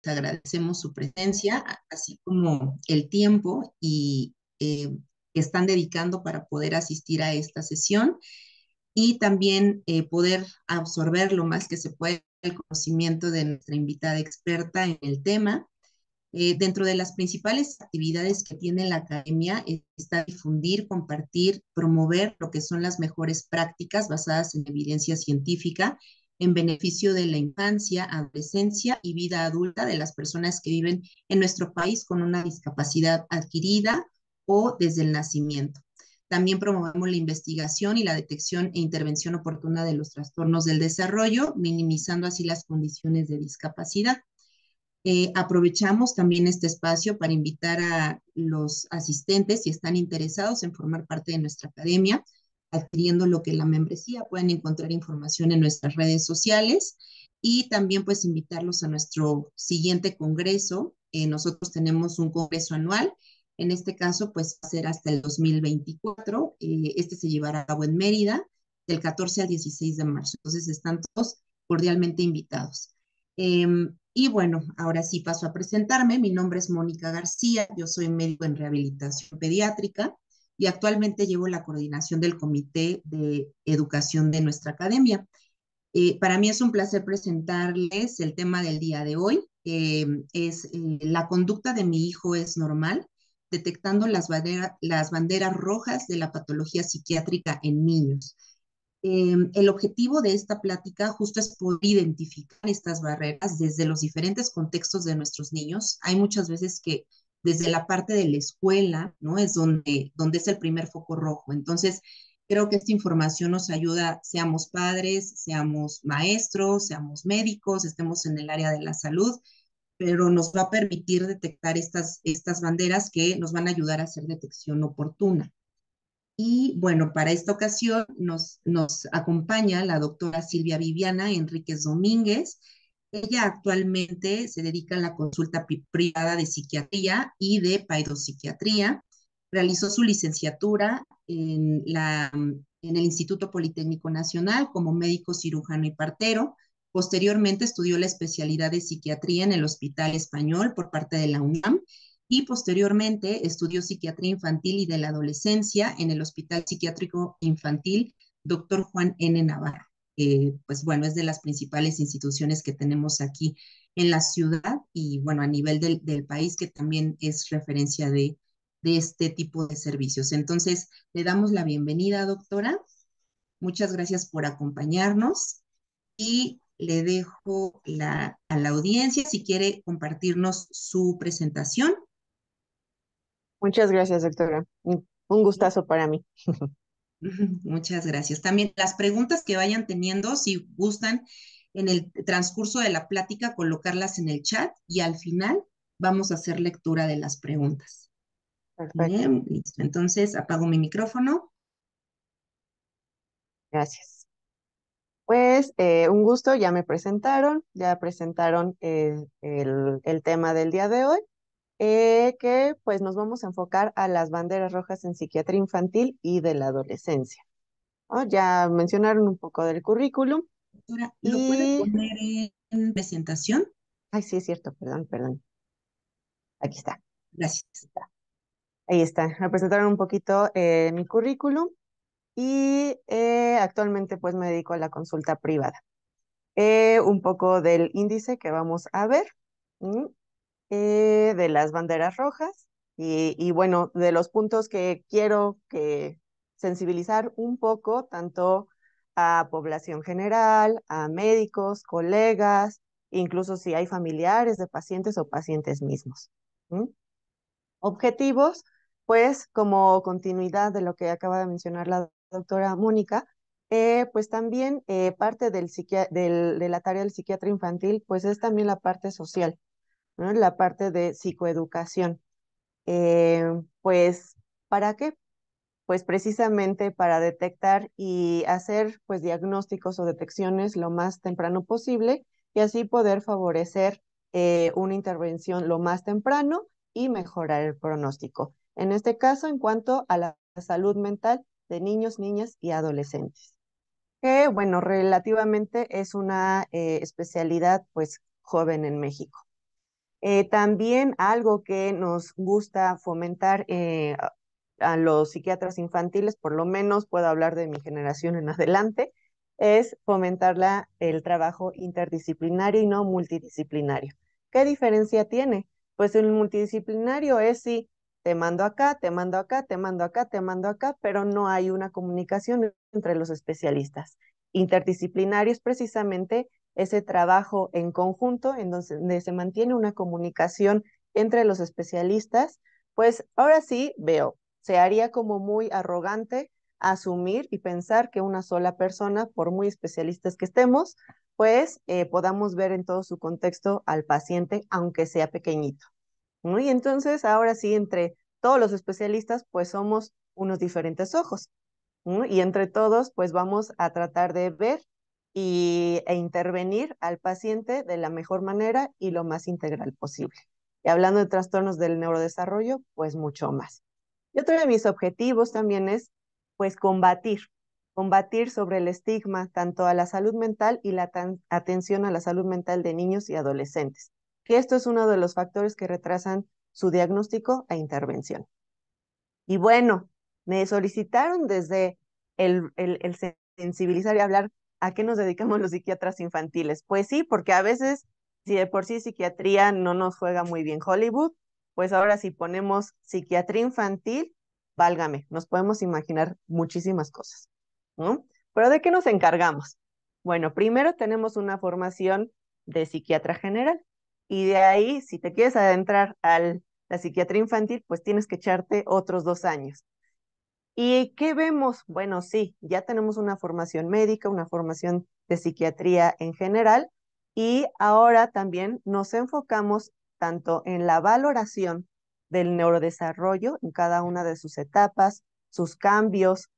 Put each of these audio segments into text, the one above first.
agradecemos su presencia, así como el tiempo que están dedicando para poder asistir a esta sesión y también poder absorber lo más que se puede el conocimiento de nuestra invitada experta en el tema. Dentro de las principales actividades que tiene la academia está difundir, compartir, promover lo que son las mejores prácticas basadas en evidencia científica en beneficio de la infancia, adolescencia y vida adulta de las personas que viven en nuestro país con una discapacidad adquirida o desde el nacimiento. También promovemos la investigación y la detección e intervención oportuna de los trastornos del desarrollo, minimizando así las condiciones de discapacidad. Aprovechamos también este espacio para invitar a los asistentes, si están interesados en formar parte de nuestra academia, adquiriendo lo que es la membresía. Pueden encontrar información en nuestras redes sociales y también pues invitarlos a nuestro siguiente congreso. Nosotros tenemos un congreso anual. En este caso, pues va a ser hasta el 2024. Este se llevará a cabo en Mérida del 14 al 16 de marzo. Entonces, están todos cordialmente invitados. Y bueno, ahora sí paso a presentarme. Mi nombre es Mónica García, yo soy médico en rehabilitación pediátrica y actualmente llevo la coordinación del Comité de Educación de nuestra academia. Para mí es un placer presentarles el tema del día de hoy. La conducta de mi hijo es normal, detectando las banderas rojas de la patología psiquiátrica en niños. El objetivo de esta plática justo es poder identificar estas barreras desde los diferentes contextos de nuestros niños. Hay muchas veces que desde la parte de la escuela, ¿no? Es donde es el primer foco rojo. Entonces, creo que esta información nos ayuda, seamos padres, seamos maestros, seamos médicos, estemos en el área de la salud, pero nos va a permitir detectar estas banderas que nos van a ayudar a hacer detección oportuna. Y bueno, para esta ocasión nos acompaña la doctora Silvia Viviana Enríquez Domínguez. Ella actualmente se dedica a la consulta privada de psiquiatría y de paidopsiquiatría. Realizó su licenciatura en el Instituto Politécnico Nacional como médico cirujano y partero. Posteriormente estudió la especialidad de psiquiatría en el Hospital Español por parte de la UNAM y posteriormente estudió psiquiatría infantil y de la adolescencia en el Hospital Psiquiátrico Infantil Dr. Juan N. Navarro. Pues bueno, es de las principales instituciones que tenemos aquí en la ciudad y bueno, a nivel del país, que también es referencia de este tipo de servicios. Entonces, le damos la bienvenida, doctora. Muchas gracias por acompañarnos y le dejo a la audiencia si quiere compartirnos su presentación. Muchas gracias, doctora. Un gustazo para mí. Muchas gracias. También las preguntas que vayan teniendo, si gustan, en el transcurso de la plática, colocarlas en el chat y al final vamos a hacer lectura de las preguntas. Perfecto, Bien, listo. Entonces apago mi micrófono. gracias. Pues un gusto, ya presentaron el tema del día de hoy, que pues nos vamos a enfocar a las banderas rojas en psiquiatría infantil y de la adolescencia, ¿no? Ya mencionaron un poco del currículum Doctora, ¿lo puede y, poner en presentación? ay, sí, es cierto, perdón, aquí está. Gracias. Ahí está, me presentaron un poquito mi currículum y actualmente pues me dedico a la consulta privada. Un poco del índice que vamos a ver, ¿m? De las banderas rojas y bueno, de los puntos que quiero que sensibilizar un poco, tanto a población general, a médicos, colegas, incluso si hay familiares de pacientes o pacientes mismos. ¿M? Objetivos, pues como continuidad de lo que acaba de mencionar la doctora Mónica, pues también parte de la tarea del psiquiatra infantil, pues es también la parte social, ¿no? La parte de psicoeducación. Pues, ¿para qué? Pues precisamente para detectar y hacer pues diagnósticos o detecciones lo más temprano posible y así poder favorecer una intervención lo más temprano y mejorar el pronóstico. En este caso, en cuanto a la salud mental de niños, niñas y adolescentes, que bueno, relativamente es una especialidad pues joven en México. También algo que nos gusta fomentar a los psiquiatras infantiles, por lo menos puedo hablar de mi generación en adelante, es fomentar el trabajo interdisciplinario y no multidisciplinario. ¿Qué diferencia tiene? Pues el multidisciplinario es si te mando acá, te mando acá, te mando acá, te mando acá, pero no hay una comunicación entre los especialistas. Interdisciplinario es precisamente ese trabajo en conjunto en donde se mantiene una comunicación entre los especialistas. Pues ahora sí veo, se haría como muy arrogante asumir y pensar que una sola persona, por muy especialistas que estemos, pues podamos ver en todo su contexto al paciente, aunque sea pequeñito, ¿no? Y entonces ahora sí, entre todos los especialistas, pues somos unos diferentes ojos, ¿no? Y entre todos, pues vamos a tratar de ver e intervenir al paciente de la mejor manera y lo más integral posible. Y hablando de trastornos del neurodesarrollo, pues mucho más. Y otro de mis objetivos también es, pues, combatir sobre el estigma tanto a la salud mental y la atención a la salud mental de niños y adolescentes, que esto es uno de los factores que retrasan su diagnóstico e intervención. Y bueno, me solicitaron desde el sensibilizar y hablar a qué nos dedicamos los psiquiatras infantiles. Pues sí, porque a veces, si de por sí psiquiatría no nos juega muy bien Hollywood, pues ahora si ponemos psiquiatría infantil, válgame, nos podemos imaginar muchísimas cosas, ¿no? Pero ¿de qué nos encargamos? Bueno, primero tenemos una formación de psiquiatra general y de ahí, si te quieres adentrar a la psiquiatría infantil, pues tienes que echarte otros 2 años. ¿Y qué vemos? Bueno, sí, ya tenemos una formación médica, una formación de psiquiatría en general, y ahora también nos enfocamos tanto en la valoración del neurodesarrollo en cada una de sus etapas, sus cambios,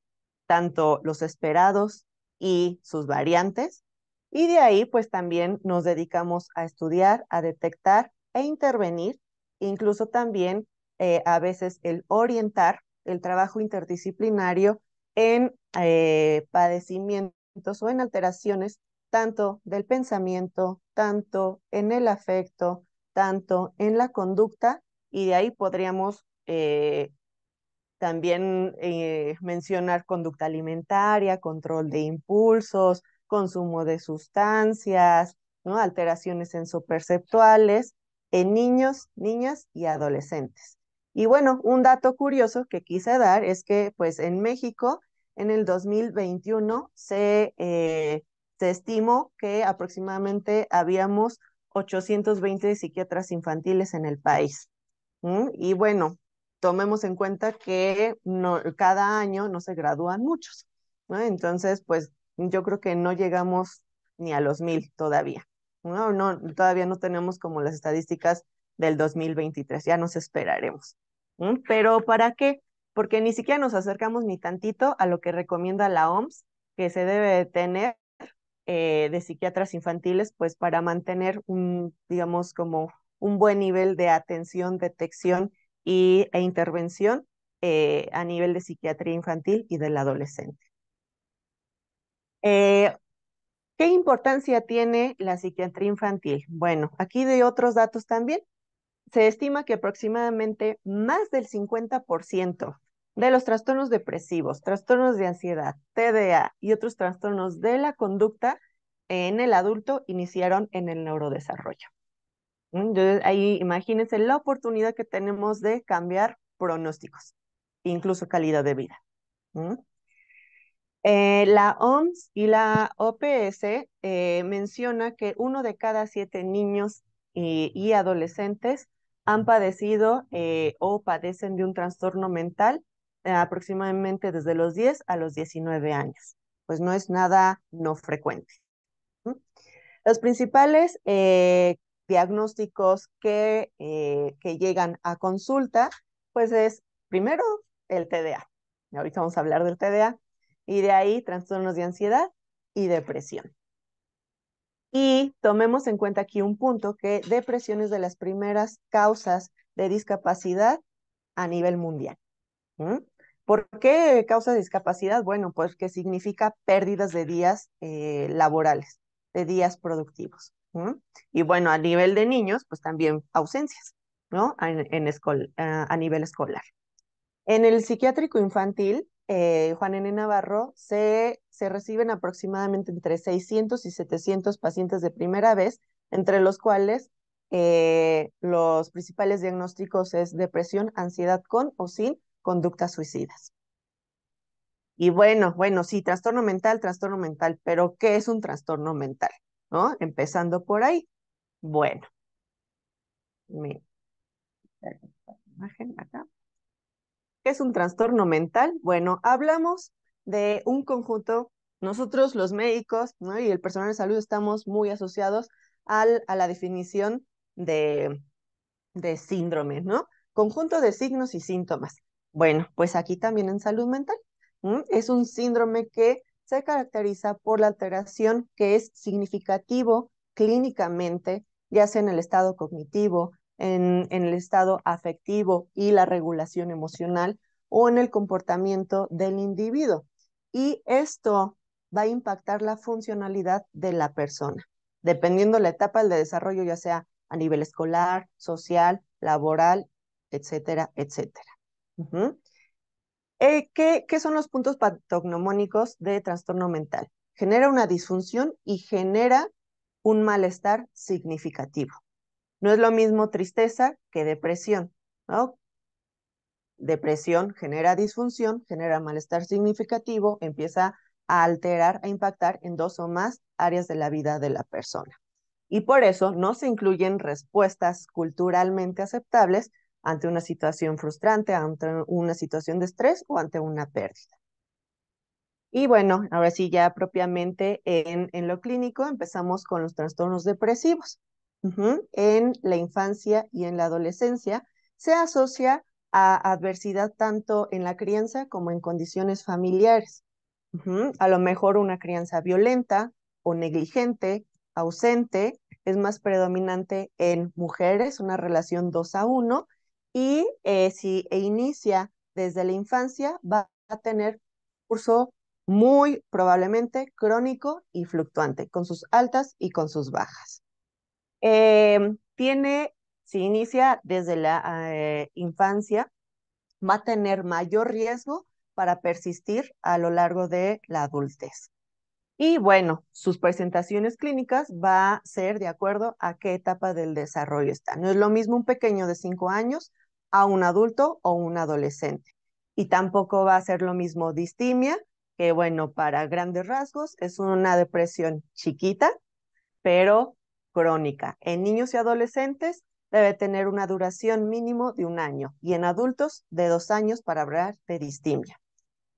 tanto los esperados y sus variantes. Y de ahí, pues también nos dedicamos a estudiar, a detectar e intervenir, incluso también a veces el orientar el trabajo interdisciplinario en padecimientos o en alteraciones tanto del pensamiento, tanto en el afecto, tanto en la conducta, y de ahí podríamos también mencionar conducta alimentaria, control de impulsos, consumo de sustancias, ¿no? Alteraciones sensoperceptuales en niños, niñas y adolescentes. Y bueno, un dato curioso que quise dar es que pues en México en el 2021 se estimó que aproximadamente habíamos 820 psiquiatras infantiles en el país. Y bueno, tomemos en cuenta que no, cada año no se gradúan muchos, ¿no? Entonces, pues yo creo que no llegamos ni a los 1000 todavía, ¿no? No, todavía no tenemos como las estadísticas del 2023, ya nos esperaremos. Pero ¿para qué? Porque ni siquiera nos acercamos ni tantito a lo que recomienda la OMS, que se debe de tener de psiquiatras infantiles, pues para mantener un, digamos, como un buen nivel de atención, detección e intervención a nivel de psiquiatría infantil y del adolescente. Eh, ¿Qué importancia tiene la psiquiatría infantil? Bueno, aquí de otros datos también. Se estima que aproximadamente más del 50% de los trastornos depresivos, trastornos de ansiedad, TDA y otros trastornos de la conducta en el adulto iniciaron en el neurodesarrollo. Entonces, ahí imagínense la oportunidad que tenemos de cambiar pronósticos, incluso calidad de vida. ¿Mm? La OMS y la OPS menciona que 1 de cada 7 niños y adolescentes han padecido o padecen de un trastorno mental aproximadamente desde los 10 a los 19 años. Pues no es nada no frecuente. ¿Mm? Los principales diagnósticos que llegan a consulta, pues es primero el TDA. Ahorita vamos a hablar del TDA. Y de ahí trastornos de ansiedad y depresión. Y tomemos en cuenta aquí un punto, que depresión es de las primeras causas de discapacidad a nivel mundial. ¿Mm? ¿Por qué causa discapacidad? Bueno, pues que significa pérdidas de días laborales, de días productivos. ¿no? Y bueno, a nivel de niños, pues también ausencias, ¿no? A nivel escolar. En el psiquiátrico infantil, Juan N. Navarro, se reciben aproximadamente entre 600 y 700 pacientes de primera vez, entre los cuales los principales diagnósticos es depresión, ansiedad con o sin conductas suicidas. Y bueno, sí, trastorno mental, pero ¿qué es un trastorno mental? ¿No? Empezando por ahí. Bueno, me imagen acá. ¿Qué es un trastorno mental? Bueno, hablamos de un conjunto, nosotros los médicos, ¿no? Y el personal de salud estamos muy asociados a la definición de, de síndrome, ¿no? Conjunto de signos y síntomas. Bueno, pues aquí también en salud mental. Es un síndrome que se caracteriza por la alteración que es significativo clínicamente, ya sea en el estado cognitivo, en el estado afectivo y la regulación emocional o en el comportamiento del individuo. Y esto va a impactar la funcionalidad de la persona, dependiendo la etapa del desarrollo, ya sea a nivel escolar, social, laboral, etcétera, etcétera. Ujú. ¿Qué son los puntos patognomónicos de trastorno mental? Genera una disfunción y genera un malestar significativo. No es lo mismo tristeza que depresión, ¿no? Depresión genera disfunción, genera malestar significativo, empieza a alterar, a impactar en dos o más áreas de la vida de la persona. Y por eso no se incluyen respuestas culturalmente aceptables ante una situación frustrante, ante una situación de estrés o ante una pérdida. Y bueno, ahora sí, ya propiamente en lo clínico empezamos con los trastornos depresivos. En la infancia y en la adolescencia se asocia a adversidad tanto en la crianza como en condiciones familiares. A lo mejor una crianza violenta o negligente, ausente, es más predominante en mujeres, una relación 2 a 1, y si inicia desde la infancia, va a tener curso muy probablemente crónico y fluctuante, con sus altas y con sus bajas. Tiene, si inicia desde la infancia, va a tener mayor riesgo para persistir a lo largo de la adultez. Y bueno, sus presentaciones clínicas va a ser de acuerdo a qué etapa del desarrollo está. No es lo mismo un pequeño de 5 años a un adulto o un adolescente. Y tampoco va a ser lo mismo distimia, que bueno, para grandes rasgos es una depresión chiquita, pero crónica. En niños y adolescentes debe tener una duración mínimo de 1 año y en adultos de 2 años para hablar de distimia.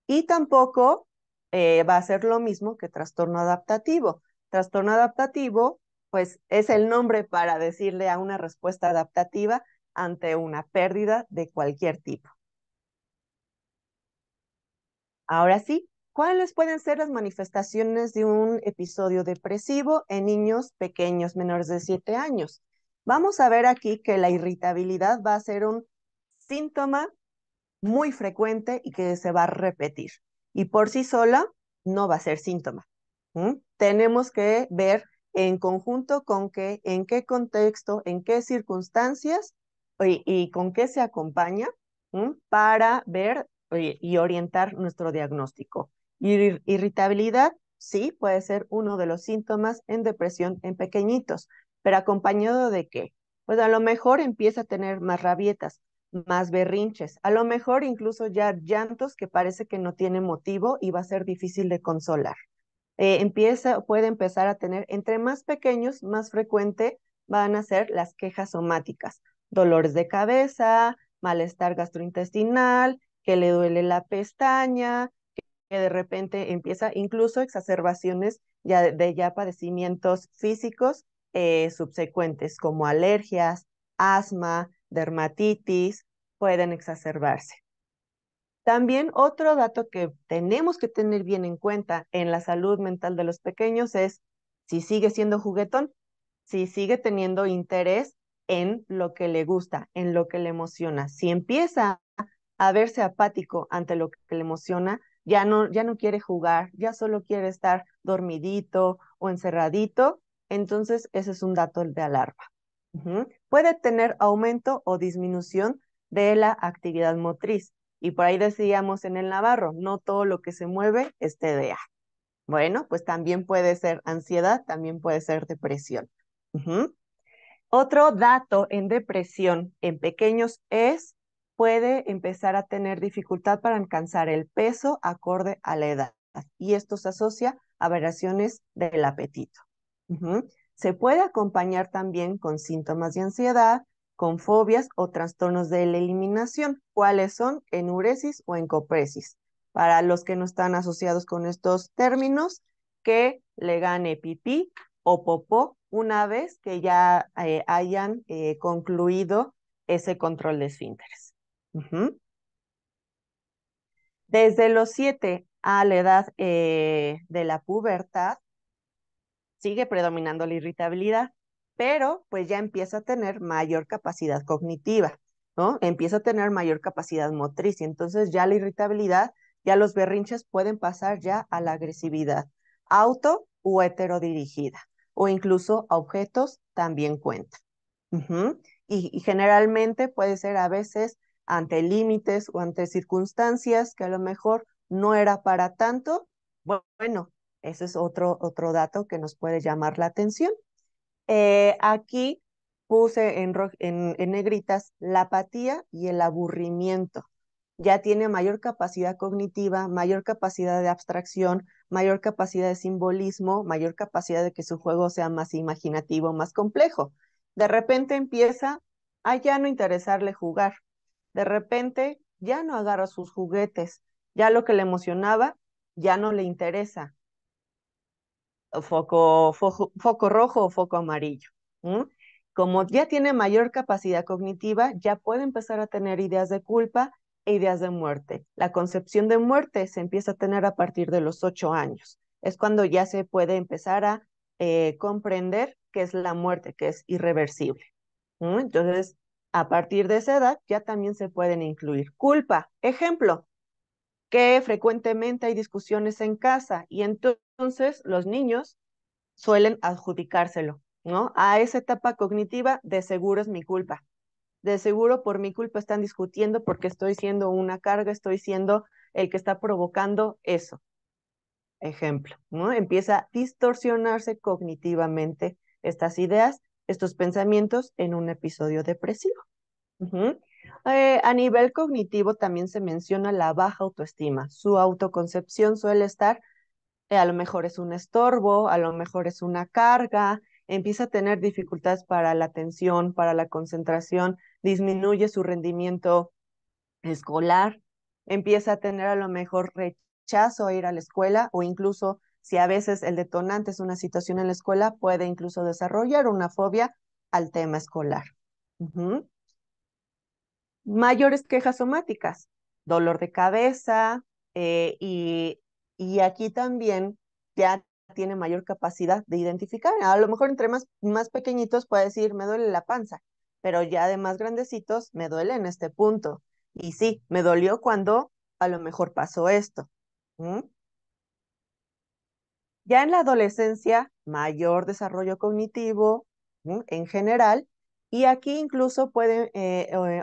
Y tampoco va a ser lo mismo que trastorno adaptativo. Trastorno adaptativo, pues es el nombre para decirle a una respuesta adaptativa ante una pérdida de cualquier tipo. Ahora sí, ¿cuáles pueden ser las manifestaciones de un episodio depresivo en niños pequeños menores de 7 años? Vamos a ver aquí que la irritabilidad va a ser un síntoma muy frecuente y que se va a repetir. Y por sí sola no va a ser síntoma. Tenemos que ver en conjunto con qué, en qué contexto, en qué circunstancias y con qué se acompaña para ver y orientar nuestro diagnóstico. Irritabilidad, sí, puede ser uno de los síntomas en depresión en pequeñitos, pero acompañado de qué? Pues a lo mejor empieza a tener más rabietas, más berrinches, a lo mejor incluso ya llantos que parece que no tiene motivo y va a ser difícil de consolar. Puede empezar a tener, entre más pequeños, más frecuente van a ser las quejas somáticas, dolores de cabeza, malestar gastrointestinal, que le duele la pestaña, que de repente empieza incluso exacerbaciones ya padecimientos físicos subsecuentes como alergias, asma, dermatitis, pueden exacerbarse. También otro dato que tenemos que tener bien en cuenta en la salud mental de los pequeños es si sigue siendo juguetón, si sigue teniendo interés en lo que le gusta, en lo que le emociona. Si empieza a verse apático ante lo que le emociona, ya no quiere jugar, ya solo quiere estar dormidito o encerradito, entonces ese es un dato de alarma. Puede tener aumento o disminución de la actividad motriz. Y por ahí decíamos en el Navarro, no todo lo que se mueve es TDA. Bueno, pues también puede ser ansiedad, también puede ser depresión. Otro dato en depresión en pequeños es, puede empezar a tener dificultad para alcanzar el peso acorde a la edad. Y esto se asocia a variaciones del apetito. Se puede acompañar también con síntomas de ansiedad, con fobias o trastornos de la eliminación. ¿Cuáles son? Enuresis o encopresis. Para los que no están asociados con estos términos, que le gane pipí o popó una vez que ya hayan concluido ese control de esfínteres. Desde los 7 a la edad de la pubertad, sigue predominando la irritabilidad, pero pues ya empieza a tener mayor capacidad cognitiva, ¿no? Empieza a tener mayor capacidad motriz y entonces ya la irritabilidad, ya los berrinches pueden pasar ya a la agresividad auto o heterodirigida o incluso a objetos también cuenta. Y generalmente puede ser a veces ante límites o ante circunstancias que a lo mejor no era para tanto. Bueno, ese es otro dato que nos puede llamar la atención. Aquí puse en negritas la apatía y el aburrimiento. Ya tiene mayor capacidad cognitiva, mayor capacidad de abstracción, mayor capacidad de simbolismo, mayor capacidad de que su juego sea más imaginativo, más complejo. De repente empieza a ya no interesarle jugar. De repente ya no agarra sus juguetes. Ya lo que le emocionaba ya no le interesa. Foco rojo o foco amarillo. Como ya tiene mayor capacidad cognitiva, ya puede empezar a tener ideas de culpa e ideas de muerte. La concepción de muerte se empieza a tener a partir de los 8 años. Es cuando ya se puede empezar a comprender qué es la muerte, que es irreversible. Entonces, a partir de esa edad ya también se pueden incluir culpa. Ejemplo, que frecuentemente hay discusiones en casa y entonces los niños suelen adjudicárselo, ¿no? A esa etapa cognitiva, de seguro es mi culpa. De seguro por mi culpa están discutiendo porque estoy siendo una carga, estoy siendo el que está provocando eso. Ejemplo, ¿no? Empieza a distorsionarse cognitivamente estas ideas, estos pensamientos en un episodio depresivo. A nivel cognitivo también se menciona la baja autoestima. Su autoconcepción suele estar a lo mejor es un estorbo, a lo mejor es una carga, empieza a tener dificultades para la atención, para la concentración, disminuye su rendimiento escolar, empieza a tener a lo mejor rechazo a ir a la escuela o incluso si a veces el detonante es una situación en la escuela, puede incluso desarrollar una fobia al tema escolar. Mayores quejas somáticas, dolor de cabeza y aquí también ya tiene mayor capacidad de identificar. A lo mejor entre más pequeñitos puede decir, me duele la panza, pero ya de más grandecitos me duele en este punto. Y sí, me dolió cuando a lo mejor pasó esto. Ya en la adolescencia, mayor desarrollo cognitivo en general, y aquí incluso pueden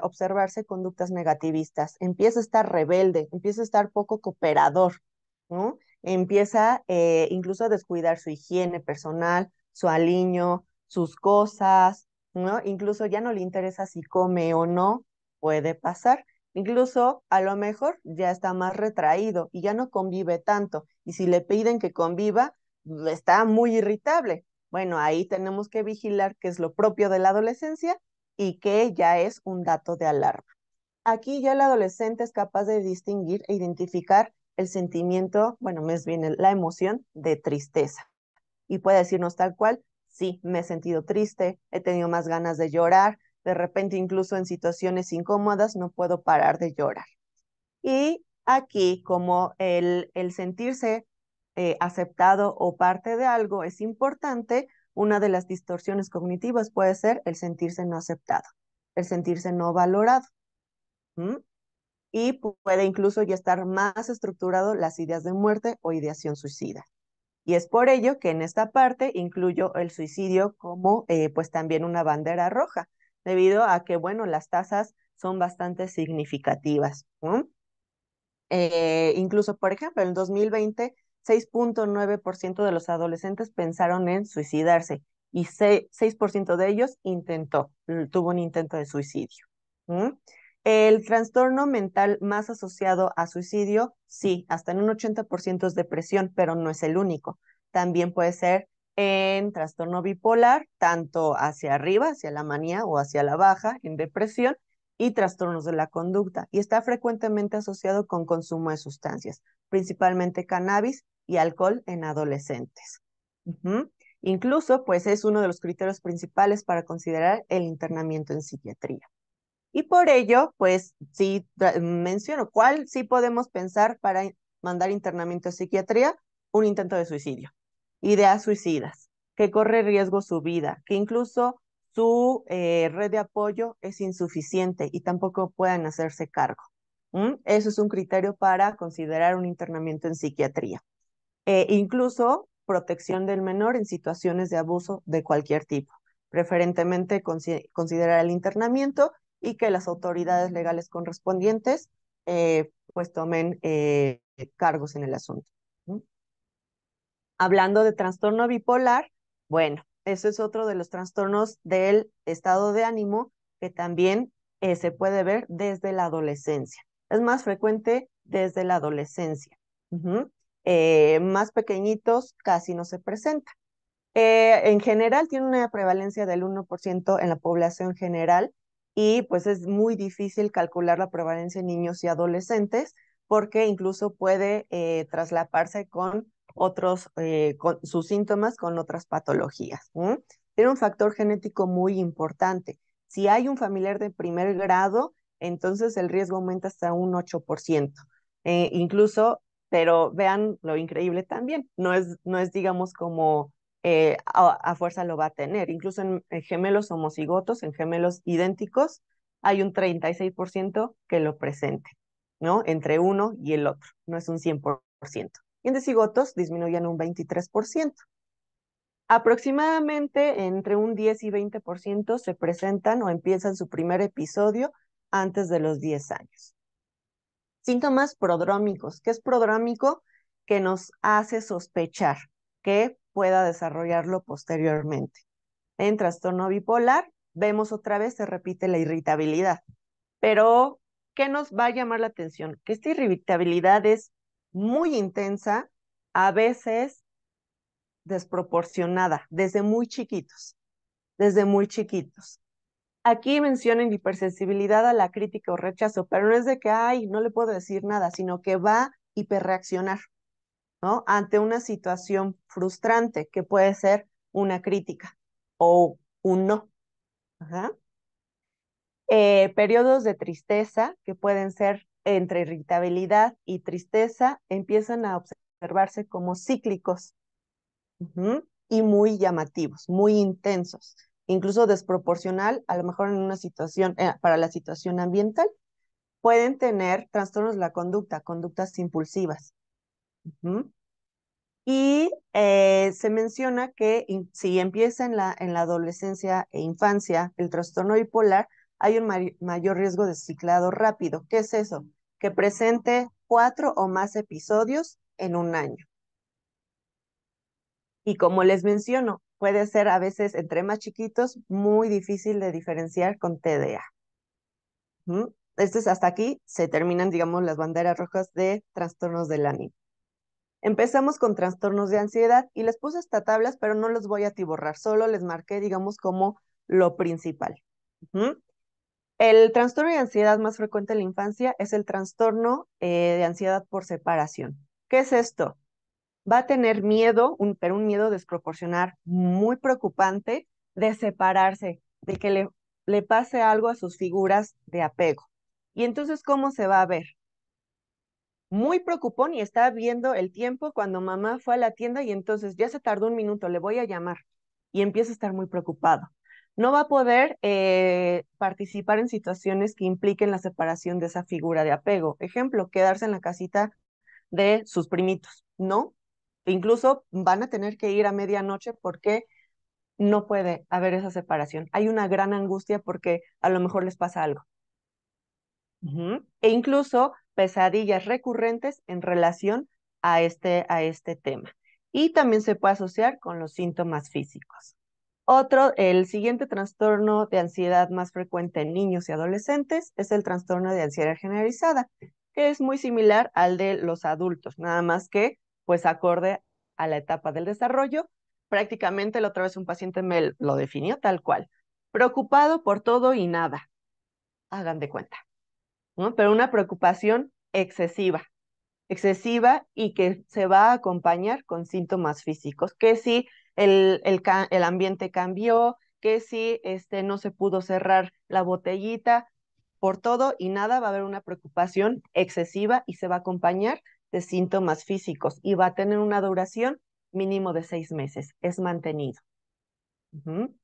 observarse conductas negativistas. Empieza a estar rebelde, empieza a estar poco cooperador, ¿no? Empieza incluso a descuidar su higiene personal, su aliño, sus cosas, ¿no? Incluso ya no le interesa si come o no, puede pasar. Incluso a lo mejor ya está más retraído y ya no convive tanto. Y si le piden que conviva, está muy irritable. Bueno, ahí tenemos que vigilar qué es lo propio de la adolescencia y que ya es un dato de alarma. Aquí ya el adolescente es capaz de distinguir e identificar el sentimiento, bueno, más bien la emoción de tristeza. Y puede decirnos tal cual, sí, me he sentido triste, he tenido más ganas de llorar, de repente incluso en situaciones incómodas no puedo parar de llorar. Y aquí, como el sentirse aceptado o parte de algo es importante, una de las distorsiones cognitivas puede ser el sentirse no aceptado, el sentirse no valorado. Y puede incluso ya estar más estructurado las ideas de muerte o ideación suicida. Y es por ello que en esta parte incluyo el suicidio como pues también una bandera roja, debido a que, bueno, las tasas son bastante significativas, ¿no? Incluso, por ejemplo, en el 2020, 6.9% de los adolescentes pensaron en suicidarse y 6% de ellos tuvo un intento de suicidio. ¿Mm? El trastorno mental más asociado a suicidio, sí, hasta en un 80% es depresión, pero no es el único. También puede ser en trastorno bipolar, tanto hacia arriba, hacia la manía o hacia la baja, en depresión, y trastornos de la conducta, y está frecuentemente asociado con consumo de sustancias, principalmente cannabis y alcohol en adolescentes. Ujú. Incluso, pues es uno de los criterios principales para considerar el internamiento en psiquiatría. Y por ello, pues sí menciono cuál sí podemos pensar para mandar internamiento a psiquiatría, un intento de suicidio, ideas suicidas, que corre riesgo su vida, que incluso su red de apoyo es insuficiente y tampoco puedan hacerse cargo. Eso es un criterio para considerar un internamiento en psiquiatría. Incluso protección del menor en situaciones de abuso de cualquier tipo. Preferentemente considerar el internamiento y que las autoridades legales correspondientes pues tomen cargos en el asunto. ¿Mm? Hablando de trastorno bipolar, bueno, eso es otro de los trastornos del estado de ánimo que también se puede ver desde la adolescencia. Es más frecuente desde la adolescencia. Ujú. Más pequeñitos casi no se presenta. En general tiene una prevalencia del 1% en la población general y pues es muy difícil calcular la prevalencia en niños y adolescentes porque incluso puede traslaparse con otros, con sus síntomas con otras patologías. Tiene un factor genético muy importante. Si hay un familiar de primer grado, entonces el riesgo aumenta hasta un 8%. Incluso, pero vean lo increíble también, no es digamos como a fuerza lo va a tener. Incluso en gemelos homocigotos, en gemelos idénticos, hay un 36% que lo presente, ¿no? Entre uno y el otro, no es un 100%. Y en dicigotos disminuyen un 23%. Aproximadamente entre un 10 y 20% se presentan o empiezan su primer episodio antes de los 10 años. Síntomas prodrómicos. ¿Qué es prodrómico? Que nos hace sospechar que pueda desarrollarlo posteriormente. En trastorno bipolar, vemos otra vez, se repite la irritabilidad. Pero, ¿qué nos va a llamar la atención? Que esta irritabilidad es muy intensa, a veces desproporcionada, desde muy chiquitos, desde muy chiquitos. Aquí mencionan hipersensibilidad a la crítica o rechazo, pero no es de que, ay, no le puedo decir nada, sino que va a hiperreaccionar, ¿no? Ante una situación frustrante que puede ser una crítica o un no. Ajá. Periodos de tristeza que pueden ser entre irritabilidad y tristeza empiezan a observarse como cíclicos. Y muy llamativos, muy intensos, incluso desproporcional, a lo mejor en una situación, para la situación ambiental, pueden tener trastornos de la conducta, conductas impulsivas. Ujú. Y se menciona que si empieza en la adolescencia e infancia el trastorno bipolar, hay un mayor riesgo de ciclado rápido. ¿Qué es eso? Que presente 4 o más episodios en un año. Y como les menciono, puede ser a veces entre más chiquitos muy difícil de diferenciar con TDA. Hasta aquí se terminan, digamos, las banderas rojas de trastornos del ánimo. Empezamos con trastornos de ansiedad y les puse estas tablas, pero no los voy a atiborrar, solo les marqué, digamos, como lo principal. El trastorno de ansiedad más frecuente en la infancia es el trastorno de ansiedad por separación. ¿Qué es esto? Va a tener miedo, pero un miedo desproporcional, muy preocupante, de separarse, de que le pase algo a sus figuras de apego. Y entonces, ¿cómo se va a ver? Muy preocupón y está viendo el tiempo cuando mamá fue a la tienda y entonces ya se tardó un minuto, le voy a llamar. Y empieza a estar muy preocupado. No va a poder participar en situaciones que impliquen la separación de esa figura de apego. Ejemplo, quedarse en la casita de sus primitos. No, incluso van a tener que ir a medianoche porque no puede haber esa separación. Hay una gran angustia porque a lo mejor les pasa algo. E incluso pesadillas recurrentes en relación a este tema. Y también se puede asociar con los síntomas físicos. Otro, el siguiente trastorno de ansiedad más frecuente en niños y adolescentes es el trastorno de ansiedad generalizada, que es muy similar al de los adultos, nada más que pues acorde a la etapa del desarrollo. Prácticamente la otra vez un paciente me lo definió tal cual. Preocupado por todo y nada, hagan de cuenta, ¿no? Pero una preocupación excesiva y que se va a acompañar con síntomas físicos, que si el ambiente cambió, que si no se pudo cerrar la botellita, por todo y nada va a haber una preocupación excesiva y se va a acompañar de síntomas físicos y va a tener una duración mínimo de 6 meses, es mantenido. Ujú.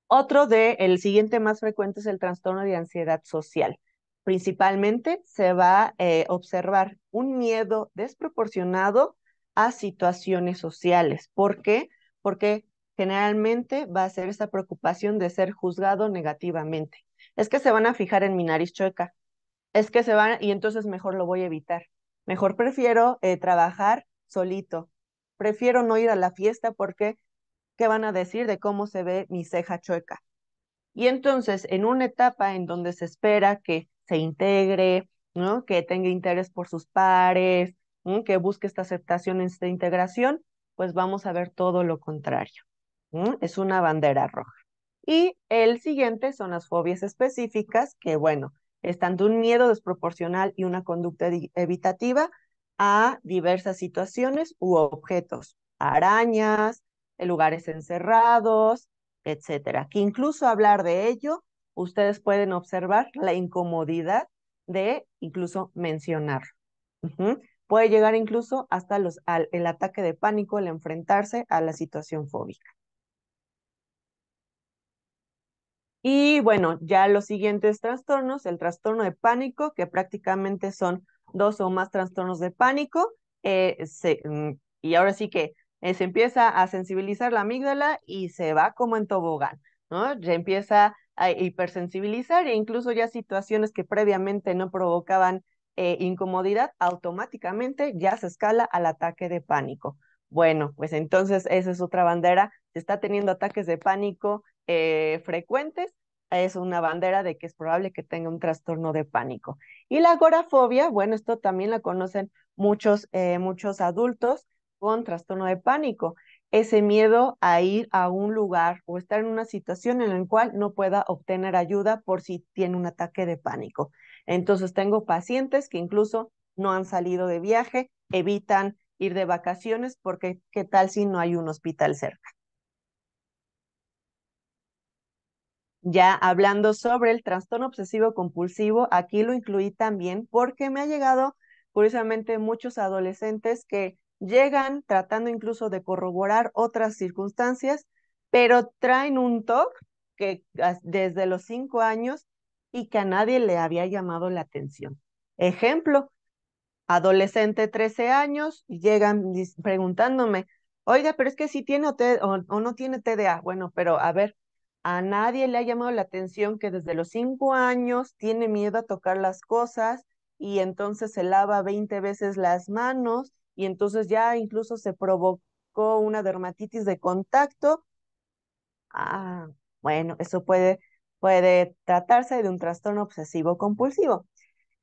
Otro el siguiente más frecuente es el trastorno de ansiedad social. Principalmente se va a observar un miedo desproporcionado a situaciones sociales. ¿Por qué? Porque generalmente va a ser esa preocupación de ser juzgado negativamente. Es que se van a fijar en mi nariz chueca, es que se van, y entonces mejor lo voy a evitar. Mejor prefiero trabajar solito. Prefiero no ir a la fiesta porque ¿qué van a decir de cómo se ve mi ceja chueca? Y entonces, en una etapa en donde se espera que se integre, ¿no? Que tenga interés por sus pares, ¿no? Que busque esta aceptación, esta integración, pues vamos a ver todo lo contrario, ¿no? Es una bandera roja. Y el siguiente son las fobias específicas, que bueno, es tanto un miedo desproporcional y una conducta evitativa a diversas situaciones u objetos, arañas, lugares encerrados, etcétera. Que incluso hablar de ello, ustedes pueden observar la incomodidad de incluso mencionar. Puede llegar incluso hasta el ataque de pánico, el enfrentarse a la situación fóbica. Y bueno, ya los siguientes trastornos, el trastorno de pánico, que prácticamente son dos o más trastornos de pánico, y ahora sí que se empieza a sensibilizar la amígdala y se va como en tobogán, ¿no? Ya empieza a hipersensibilizar e incluso ya situaciones que previamente no provocaban incomodidad, automáticamente ya se escala al ataque de pánico. Bueno, pues entonces esa es otra bandera, se está teniendo ataques de pánico frecuentes, es una bandera de que es probable que tenga un trastorno de pánico. Y la agorafobia, bueno, esto también la conocen muchos adultos con trastorno de pánico. Ese miedo a ir a un lugar o estar en una situación en la cual no pueda obtener ayuda por si tiene un ataque de pánico. Entonces tengo pacientes que incluso no han salido de viaje, evitan ir de vacaciones porque ¿qué tal si no hay un hospital cerca? Ya hablando sobre el trastorno obsesivo compulsivo, aquí lo incluí también porque me ha llegado, curiosamente, muchos adolescentes que llegan tratando incluso de corroborar otras circunstancias, pero traen un TOC que desde los 5 años y que a nadie le había llamado la atención. Ejemplo, adolescente 13 años, y llegan preguntándome, oiga, pero es que si tiene o no tiene TDA. Bueno, pero a ver, a nadie le ha llamado la atención que desde los 5 años tiene miedo a tocar las cosas y entonces se lava 20 veces las manos y entonces ya incluso se provocó una dermatitis de contacto. Ah, bueno, eso puede tratarse de un trastorno obsesivo compulsivo.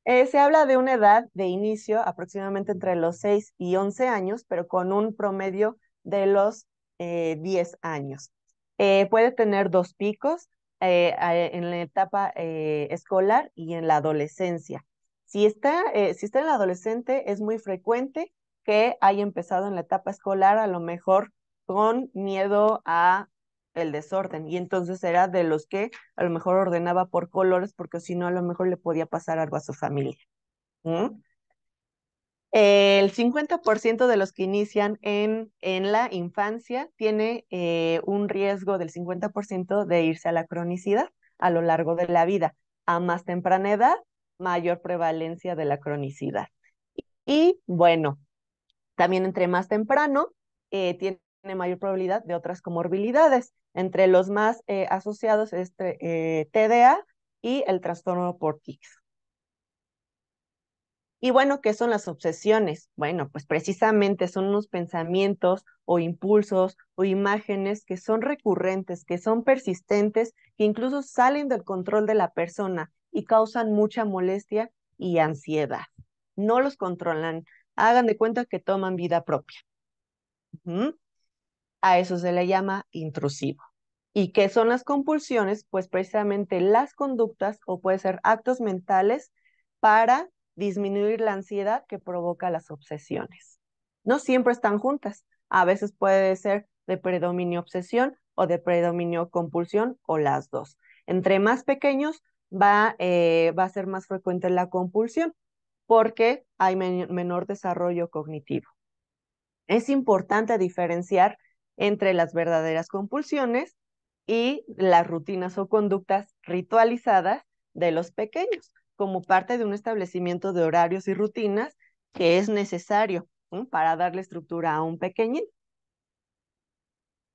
Se habla de una edad de inicio aproximadamente entre los 6 y 11 años, pero con un promedio de los 10 años. Puede tener dos picos en la etapa escolar y en la adolescencia. Si está en la adolescente, es muy frecuente que haya empezado en la etapa escolar, a lo mejor con miedo a el desorden, y entonces era de los que a lo mejor ordenaba por colores porque si no a lo mejor le podía pasar algo a su familia. ¿Mm? El 50% de los que inician en la infancia tiene un riesgo del 50% de irse a la cronicidad a lo largo de la vida. A más temprana edad, mayor prevalencia de la cronicidad. Y bueno, También entre más temprano, tiene mayor probabilidad de otras comorbilidades. Entre los más asociados es TDA y el trastorno por tics. Y bueno, ¿qué son las obsesiones? Bueno, pues precisamente son unos pensamientos o impulsos o imágenes que son recurrentes, que son persistentes, que incluso salen del control de la persona y causan mucha molestia y ansiedad. No los controlan, hagan de cuenta que toman vida propia. Ujú. A eso se le llama intrusivo. ¿Y qué son las compulsiones? Pues precisamente las conductas o puede ser actos mentales para disminuir la ansiedad que provoca las obsesiones. No siempre están juntas. A veces puede ser de predominio obsesión o de predominio compulsión o las dos. Entre más pequeños va a ser más frecuente la compulsión porque hay menor desarrollo cognitivo. Es importante diferenciar entre las verdaderas compulsiones y las rutinas o conductas ritualizadas de los pequeños, como parte de un establecimiento de horarios y rutinas que es necesario, ¿no?, para darle estructura a un pequeñín.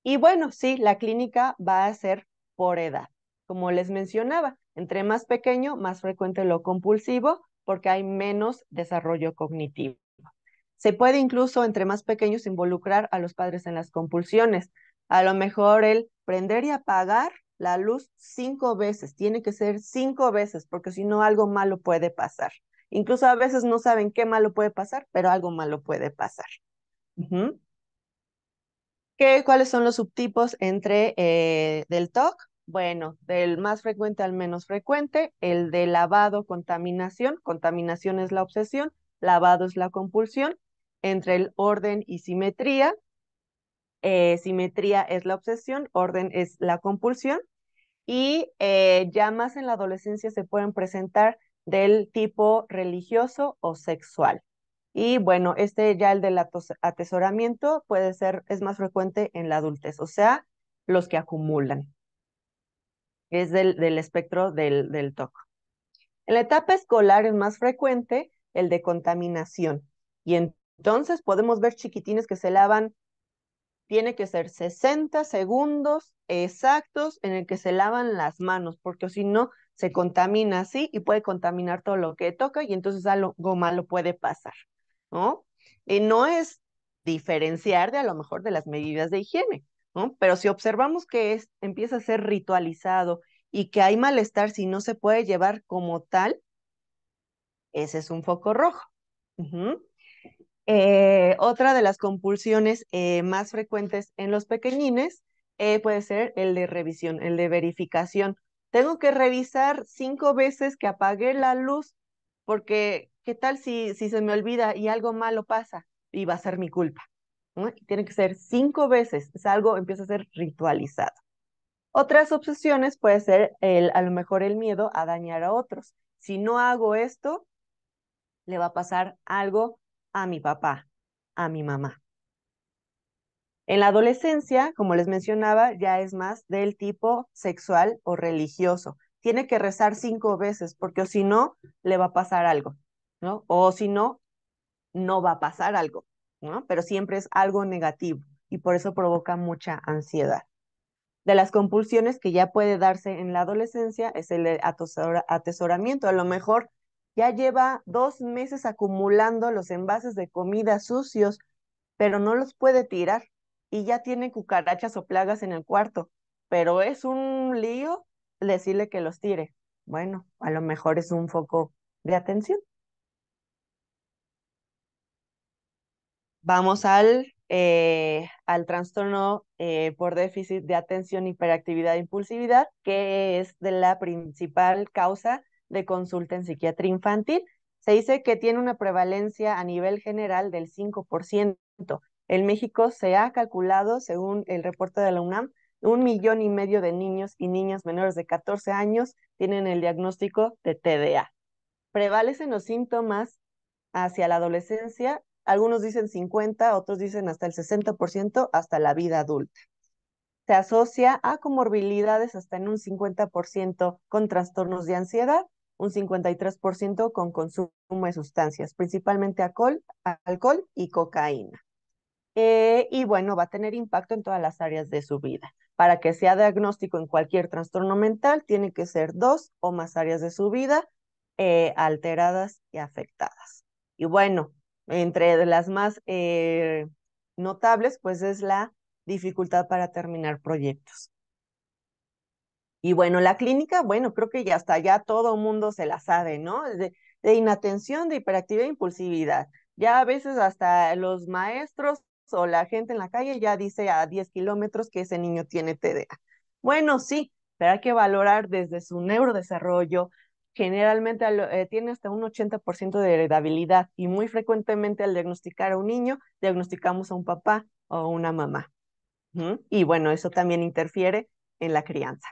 Y bueno, sí, la clínica va a ser por edad. Como les mencionaba, entre más pequeño, más frecuente lo compulsivo, porque hay menos desarrollo cognitivo. Se puede incluso, entre más pequeños, involucrar a los padres en las compulsiones. A lo mejor el prender y apagar la luz 5 veces, tiene que ser 5 veces, porque si no algo malo puede pasar. Incluso a veces no saben qué malo puede pasar, pero algo malo puede pasar. Ujú. ¿Cuáles son los subtipos del TOC? Bueno, del más frecuente al menos frecuente, el de lavado, contaminación. Contaminación es la obsesión, lavado es la compulsión. Entre el orden y simetría, simetría es la obsesión, orden es la compulsión. Y ya más en la adolescencia se pueden presentar del tipo religioso o sexual. Y bueno, ya el del atesoramiento puede ser, es más frecuente en la adultez, o sea, los que acumulan. Es del espectro del TOC. En la etapa escolar es más frecuente el de contaminación. Y entonces podemos ver chiquitines que se lavan, tiene que ser 60 segundos exactos en el que se lavan las manos, porque si no, se contamina así y puede contaminar todo lo que toca y entonces algo malo puede pasar, ¿no? Y no es diferenciar de a lo mejor de las medidas de higiene, ¿no? Pero si observamos que empieza a ser ritualizado y que hay malestar si no se puede llevar como tal, ese es un foco rojo. Ujú. Otra de las compulsiones más frecuentes en los pequeñines puede ser el de revisión, el de verificación. Tengo que revisar 5 veces que apagué la luz, porque ¿qué tal si se me olvida y algo malo pasa? Y va a ser mi culpa, ¿no? Y tiene que ser 5 veces, es algo, empieza a ser ritualizado. Otras obsesiones puede ser a lo mejor el miedo a dañar a otros. Si no hago esto, le va a pasar algo a mi papá, a mi mamá. En la adolescencia, como les mencionaba, ya es más del tipo sexual o religioso. Tiene que rezar 5 veces porque si no, le va a pasar algo, ¿no? O si no, no va a pasar algo, ¿no? Pero siempre es algo negativo y por eso provoca mucha ansiedad. De las compulsiones que ya puede darse en la adolescencia es el de atesoramiento. A lo mejor ya lleva 2 meses acumulando los envases de comida sucios, pero no los puede tirar y ya tiene cucarachas o plagas en el cuarto, pero es un lío decirle que los tire. Bueno, a lo mejor es un foco de atención. Vamos al trastorno por déficit de atención, hiperactividad e impulsividad, que es de la principal causa de consulta en psiquiatría infantil. Se dice que tiene una prevalencia a nivel general del 5%. En México se ha calculado, según el reporte de la UNAM, 1,5 millones de niños y niñas menores de 14 años tienen el diagnóstico de TDA. Prevalecen los síntomas hacia la adolescencia, algunos dicen 50, otros dicen hasta el 60%, hasta la vida adulta. Se asocia a comorbilidades hasta en un 50% con trastornos de ansiedad, un 53% con consumo de sustancias, principalmente alcohol y cocaína. Y bueno, va a tener impacto en todas las áreas de su vida. Para que sea diagnóstico en cualquier trastorno mental, tiene que ser 2 o más áreas de su vida alteradas y afectadas. Y bueno, entre las más notables, pues es la dificultad para terminar proyectos. Y bueno, la clínica, bueno, creo que ya hasta ya todo mundo se la sabe, ¿no? De inatención, de hiperactividad e impulsividad. Ya a veces hasta los maestros o la gente en la calle ya dice a 10 kilómetros que ese niño tiene TDA. Bueno, sí, pero hay que valorar desde su neurodesarrollo. Generalmente tiene hasta un 80% de heredabilidad y muy frecuentemente al diagnosticar a un niño, diagnosticamos a un papá o una mamá. Y bueno, eso también interfiere en la crianza,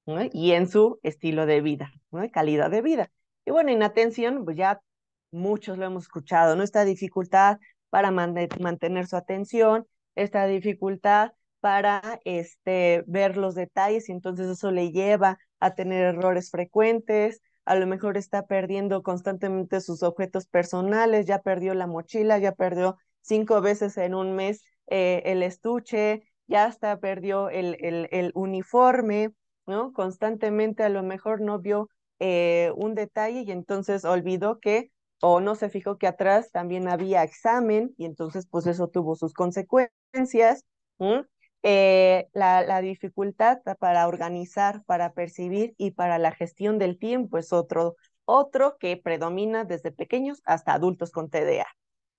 ¿no? Y en su estilo de vida, ¿no? Calidad de vida. Y bueno, inatención, pues ya muchos lo hemos escuchado, ¿no? Esta dificultad para mantener su atención, esta dificultad para ver los detalles y entonces eso le lleva a tener errores frecuentes, a lo mejor está perdiendo constantemente sus objetos personales, ya perdió la mochila, ya perdió 5 veces en un mes el estuche, ya hasta perdió el uniforme, ¿no? Constantemente a lo mejor no vio un detalle y entonces olvidó que, o no se fijó que atrás también había examen y entonces pues eso tuvo sus consecuencias. ¿Mm? La dificultad para organizar, para percibir y para la gestión del tiempo es otro que predomina desde pequeños hasta adultos con TDA.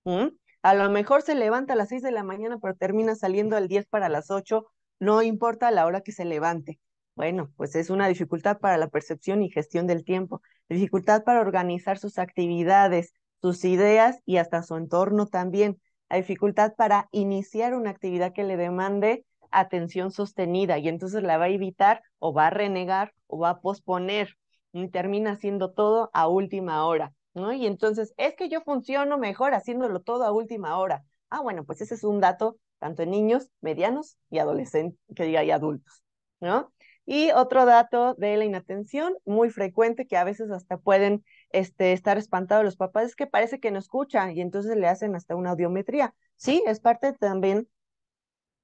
¿Mm? A lo mejor se levanta a las 6 de la mañana, pero termina saliendo al 10 para las 8, no importa la hora que se levante. Bueno, pues es una dificultad para la percepción y gestión del tiempo, dificultad para organizar sus actividades, sus ideas y hasta su entorno también, la dificultad para iniciar una actividad que le demande atención sostenida y entonces la va a evitar o va a renegar o va a posponer y termina haciendo todo a última hora, ¿no? Y entonces, es que yo funciono mejor haciéndolo todo a última hora. Ah, bueno, pues ese es un dato tanto en niños, medianos y adolescentes, que diga, y adultos, ¿no? Y otro dato de la inatención, muy frecuente, que a veces hasta pueden estar espantados los papás, es que parece que no escucha y entonces le hacen hasta una audiometría. Sí, es parte también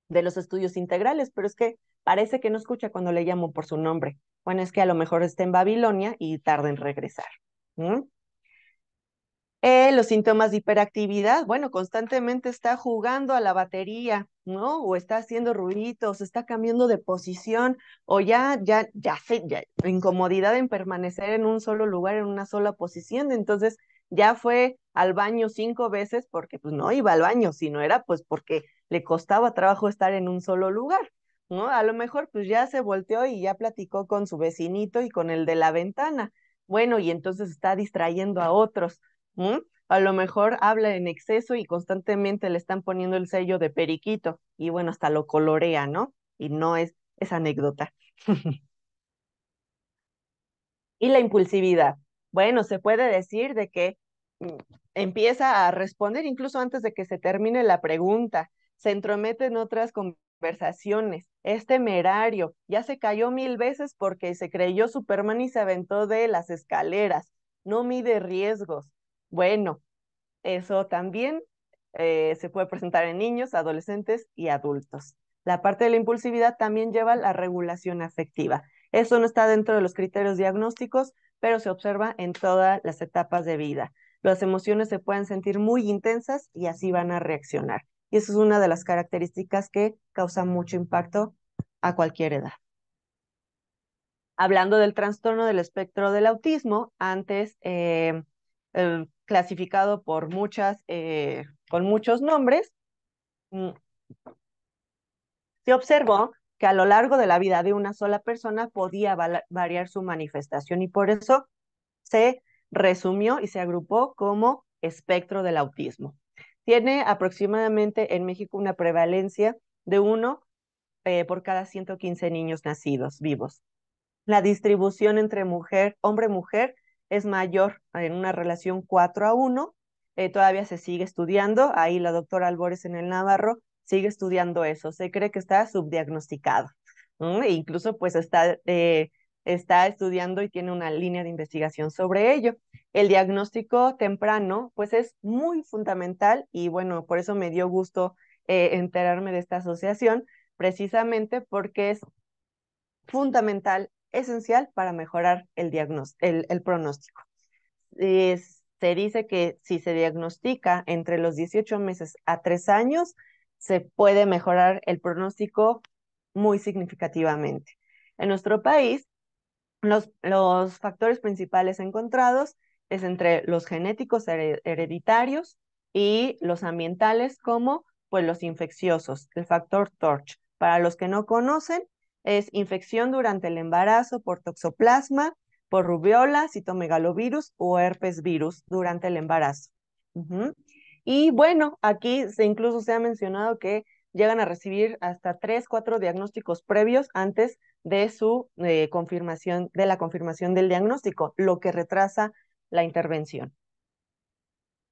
de los estudios integrales, pero es que parece que no escucha cuando le llamo por su nombre. Bueno, es que a lo mejor está en Babilonia y tarda en regresar. ¿Mm? Los síntomas de hiperactividad, bueno, constantemente está jugando a la batería, ¿no? O está haciendo ruiditos, está cambiando de posición, o ya, incomodidad en permanecer en un solo lugar, en una sola posición. Entonces, ya fue al baño 5 veces porque pues no iba al baño, sino era pues porque le costaba trabajo estar en un solo lugar, ¿no? A lo mejor pues ya se volteó y ya platicó con su vecinito y con el de la ventana. Bueno, y entonces está distrayendo a otros. ¿Mm? A lo mejor habla en exceso y constantemente le están poniendo el sello de periquito y bueno, hasta lo colorea, ¿no? Y no es anécdota. Y la impulsividad. Bueno, se puede decir de que mm, empieza a responder incluso antes de que se termine la pregunta, se entromete en otras conversaciones, es temerario, ya se cayó 1000 veces porque se creyó Superman y se aventó de las escaleras, no mide riesgos. Bueno, eso también se puede presentar en niños, adolescentes y adultos. La parte de la impulsividad también lleva la regulación afectiva. Eso no está dentro de los criterios diagnósticos, pero se observa en todas las etapas de vida. Las emociones se pueden sentir muy intensas y así van a reaccionar. Y eso es una de las características que causa mucho impacto a cualquier edad. Hablando del trastorno del espectro del autismo, antes clasificado con muchos nombres, mm, se observó que a lo largo de la vida de una sola persona podía variar su manifestación y por eso se resumió y se agrupó como espectro del autismo. Tiene aproximadamente en México una prevalencia de uno por cada 115 niños nacidos vivos. La distribución entre hombre-mujer es mayor en una relación 4:1. Todavía se sigue estudiando. Ahí la doctora Albores en el Navarro sigue estudiando eso. Se cree que está subdiagnosticado. E incluso pues está está estudiando y tiene una línea de investigación sobre ello. El diagnóstico temprano, pues es muy fundamental y bueno, por eso me dio gusto enterarme de esta asociación, precisamente porque es fundamental, esencial para mejorar el pronóstico. Se dice que si se diagnostica entre los 18 meses a 3 años, se puede mejorar el pronóstico muy significativamente. En nuestro país, los factores principales encontrados es entre los genéticos hereditarios y los ambientales como pues los infecciosos, el factor TORCH. Para los que no conocen, es infección durante el embarazo por toxoplasma, por rubiola, citomegalovirus o herpes virus durante el embarazo. Ujú. Y bueno, aquí incluso se ha mencionado que llegan a recibir hasta 3, 4 diagnósticos previos antes de su confirmación, de la confirmación del diagnóstico, lo que retrasa la intervención.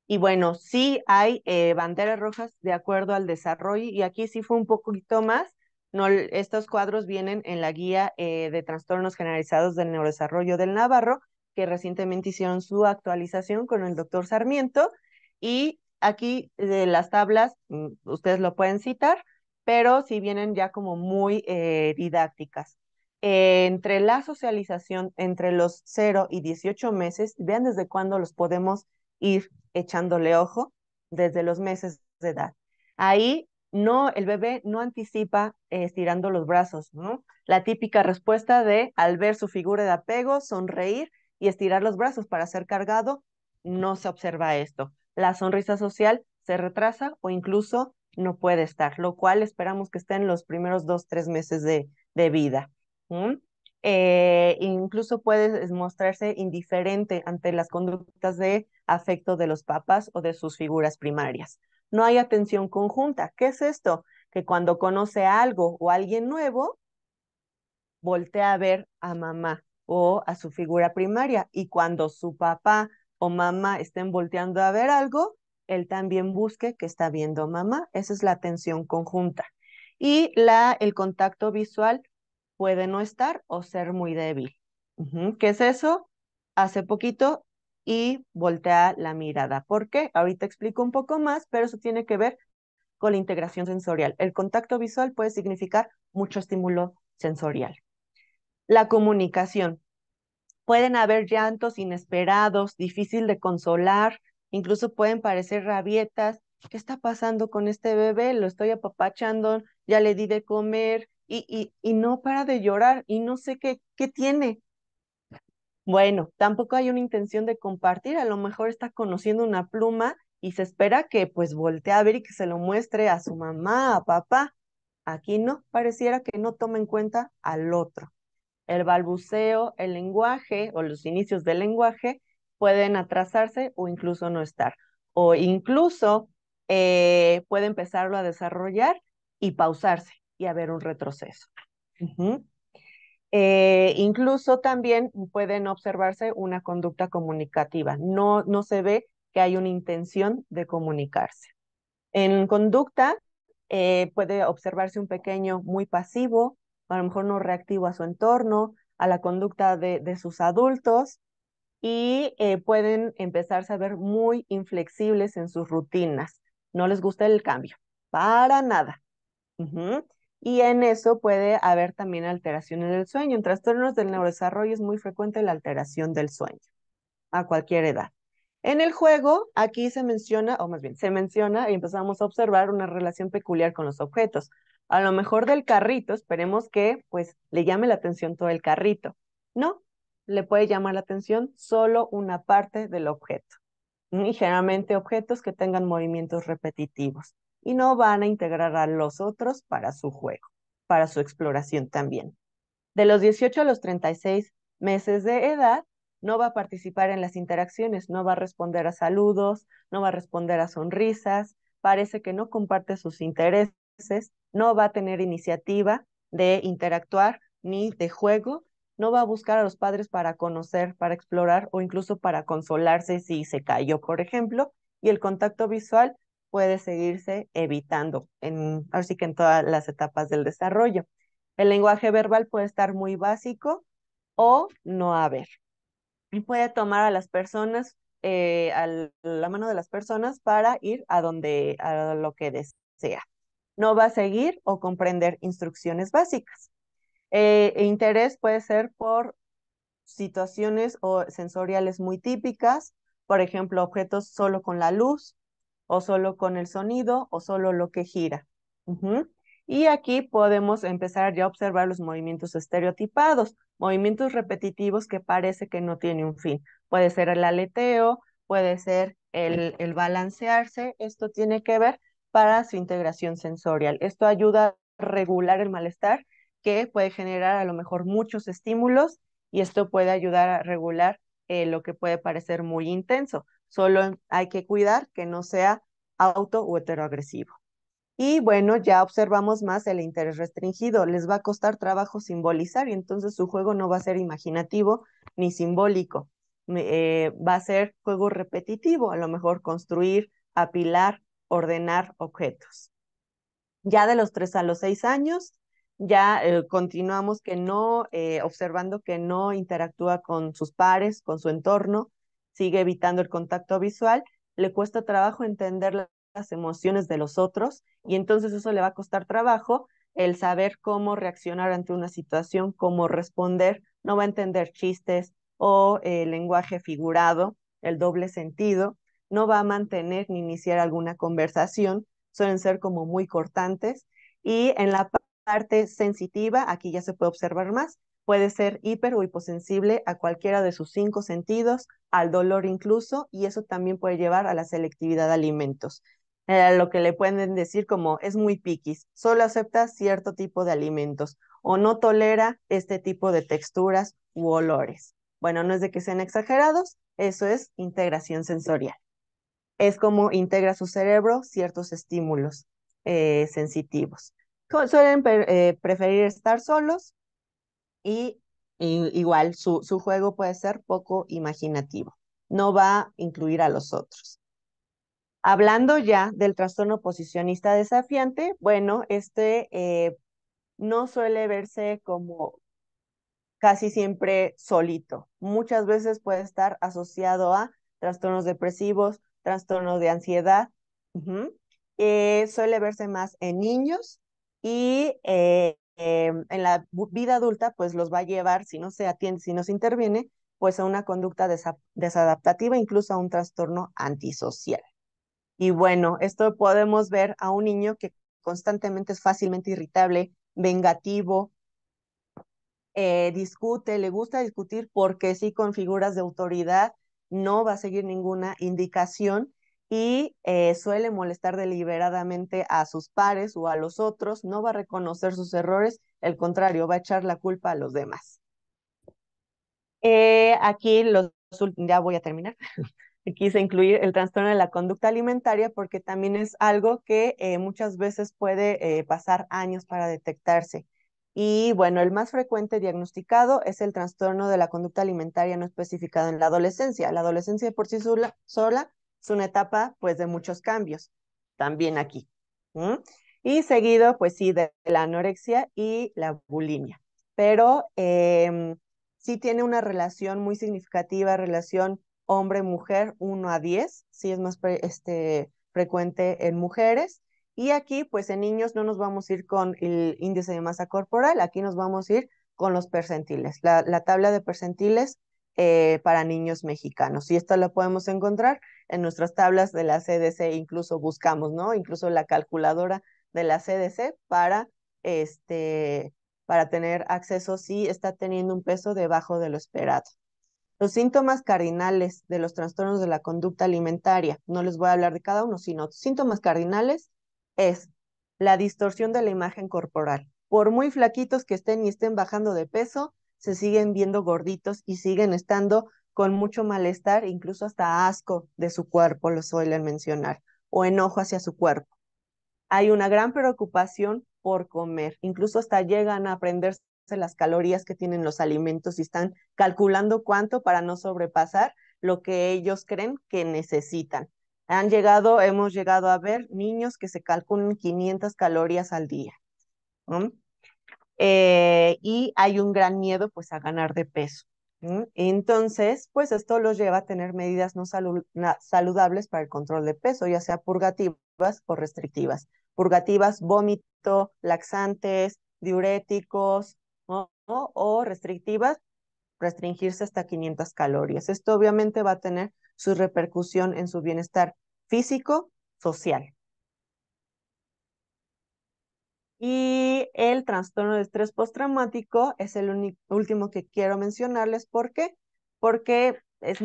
Y bueno, sí hay banderas rojas de acuerdo al desarrollo, y aquí sí fue un poquito más. No, estos cuadros vienen en la guía de trastornos generalizados del neurodesarrollo del Navarro, que recientemente hicieron su actualización con el doctor Sarmiento, y aquí las tablas, ustedes lo pueden citar, pero sí vienen ya como muy didácticas. Entre la socialización entre los 0 y 18 meses, vean desde cuándo los podemos ir echándole ojo desde los meses de edad. Ahí no, el bebé no anticipa estirando los brazos, ¿no? La típica respuesta de al ver su figura de apego, sonreír y estirar los brazos para ser cargado, no se observa esto. La sonrisa social se retrasa o incluso no puede estar, lo cual esperamos que esté en los primeros 2, 3 meses de vida. ¿Mm? Incluso puede mostrarse indiferente ante las conductas de afecto de los papás o de sus figuras primarias. No hay atención conjunta. ¿Qué es esto? Que cuando conoce algo o alguien nuevo, voltea a ver a mamá o a su figura primaria, y cuando su papá o mamá estén volteando a ver algo, él también busque que está viendo mamá. Esa es la atención conjunta. Y el contacto visual puede no estar o ser muy débil. ¿Qué es eso? Hace poquito y voltea la mirada. ¿Por qué? Ahorita explico un poco más, pero eso tiene que ver con la integración sensorial. El contacto visual puede significar mucho estímulo sensorial. La comunicación. Pueden haber llantos inesperados, difícil de consolar, incluso pueden parecer rabietas. ¿Qué está pasando con este bebé? Lo estoy apapachando, ya le di de comer y no para de llorar y no sé qué tiene. Bueno, tampoco hay una intención de compartir, a lo mejor está conociendo una pluma y se espera que pues voltee a ver y que se lo muestre a su mamá, a papá. Aquí no, pareciera que no toma en cuenta al otro. El balbuceo, el lenguaje o los inicios del lenguaje pueden atrasarse o incluso no estar. O incluso puede empezarlo a desarrollar y pausarse y haber un retroceso. Ujú. Incluso también pueden observarse una conducta comunicativa. No se ve que hay una intención de comunicarse. En conducta puede observarse un pequeño muy pasivo, a lo mejor no reactivo a su entorno, a la conducta de sus adultos, y pueden empezarse a ver muy inflexibles en sus rutinas. No les gusta el cambio, para nada. Ujú. Y en eso puede haber también alteraciones del sueño. En trastornos del neurodesarrollo es muy frecuente la alteración del sueño a cualquier edad. En el juego, aquí se menciona, o más bien, se menciona y empezamos a observar una relación peculiar con los objetos. A lo mejor del carrito, esperemos que pues le llame la atención todo el carrito. No, le puede llamar la atención solo una parte del objeto. Y generalmente objetos que tengan movimientos repetitivos y no van a integrar a los otros para su juego, para su exploración también. De los 18 a los 36 meses de edad, no va a participar en las interacciones, no va a responder a saludos, no va a responder a sonrisas, parece que no comparte sus intereses, no va a tener iniciativa de interactuar ni de juego, no va a buscar a los padres para conocer, para explorar o incluso para consolarse si se cayó, por ejemplo, y el contacto visual puede seguirse evitando, así que en todas las etapas del desarrollo. El lenguaje verbal puede estar muy básico o no haber. Y puede tomar a las personas, la mano de las personas para ir a lo que desea. No va a seguir o comprender instrucciones básicas. Interés puede ser por situaciones o sensoriales muy típicas, por ejemplo, objetos solo con la luz, o solo con el sonido, o solo lo que gira. Ujú. Y aquí podemos empezar ya a observar los movimientos estereotipados, movimientos repetitivos que parece que no tiene un fin. Puede ser el aleteo, puede ser el balancearse. Esto tiene que ver para su integración sensorial. Esto ayuda a regular el malestar que puede generar a lo mejor muchos estímulos, y esto puede ayudar a regular lo que puede parecer muy intenso. Solo hay que cuidar que no sea auto o heteroagresivo. Y bueno, ya observamos más el interés restringido. Les va a costar trabajo simbolizar, y entonces su juego no va a ser imaginativo ni simbólico. Va a ser juego repetitivo, a lo mejor construir, apilar, ordenar objetos. Ya de los 3 a los 6 años, ya continuamos que no, observando que no interactúa con sus pares, con su entorno, sigue evitando el contacto visual, le cuesta trabajo entender las emociones de los otros, y entonces eso le va a costar trabajo el saber cómo reaccionar ante una situación, cómo responder. No va a entender chistes o lenguaje figurado, el doble sentido, no va a mantener ni iniciar alguna conversación, suelen ser como muy cortantes. Y en la parte sensitiva, aquí ya se puede observar más, puede ser hiper o hiposensible a cualquiera de sus 5 sentidos, al dolor incluso, y eso también puede llevar a la selectividad de alimentos. Lo que le pueden decir como es muy piquis, solo acepta cierto tipo de alimentos o no tolera este tipo de texturas u olores. Bueno, no es de que sean exagerados, eso es integración sensorial. Es como integra su cerebro ciertos estímulos sensitivos. Suelen preferir estar solos, y igual su juego puede ser poco imaginativo. No va a incluir a los otros. Hablando ya del trastorno posicionista desafiante, bueno, no suele verse como casi siempre solito. Muchas veces puede estar asociado a trastornos depresivos, trastornos de ansiedad. Ujú. Suele verse más en niños, y en la vida adulta, pues los va a llevar, si no se atiende, si no se interviene, pues a una conducta desadaptativa, incluso a un trastorno antisocial. Y bueno, esto podemos ver a un niño que constantemente es fácilmente irritable, vengativo, discute, le gusta discutir porque sí, con figuras de autoridad, no va a seguir ninguna indicación, y suele molestar deliberadamente a sus pares o a los otros, no va a reconocer sus errores, al contrario, va a echar la culpa a los demás. Aquí ya voy a terminar. Quise incluir el trastorno de la conducta alimentaria porque también es algo que muchas veces puede pasar años para detectarse. Y bueno, el más frecuente diagnosticado es el trastorno de la conducta alimentaria no especificado en la adolescencia. La adolescencia por sí sola es una etapa pues de muchos cambios, también aquí. ¿Mm? Y seguido pues sí de la anorexia y la bulimia. Pero sí tiene una relación muy significativa, relación hombre-mujer 1 a 10, sí es más frecuente en mujeres. Y aquí, pues en niños no nos vamos a ir con el índice de masa corporal, aquí nos vamos a ir con los percentiles, la tabla de percentiles para niños mexicanos. Y esto lo podemos encontrar en nuestras tablas de la CDC, incluso buscamos, ¿no? Incluso la calculadora de la CDC para tener acceso si está teniendo un peso debajo de lo esperado. Los síntomas cardinales de los trastornos de la conducta alimentaria, no les voy a hablar de cada uno, sino síntomas cardinales, es la distorsión de la imagen corporal. Por muy flaquitos que estén y estén bajando de peso, se siguen viendo gorditos y siguen estando con mucho malestar, incluso hasta asco de su cuerpo, lo suelen mencionar, o enojo hacia su cuerpo. Hay una gran preocupación por comer, incluso hasta llegan a aprenderse las calorías que tienen los alimentos y están calculando cuánto para no sobrepasar lo que ellos creen que necesitan. Hemos llegado a ver niños que se calculan 500 calorías al día. ¿No? y hay un gran miedo pues a ganar de peso. Entonces, pues esto los lleva a tener medidas no saludables para el control de peso, ya sea purgativas o restrictivas. Purgativas, vómito, laxantes, diuréticos, ¿no? O restrictivas, restringirse hasta 500 calorías. Esto obviamente va a tener su repercusión en su bienestar físico, social. Y el trastorno de estrés postraumático es el último que quiero mencionarles. ¿Por qué? Porque es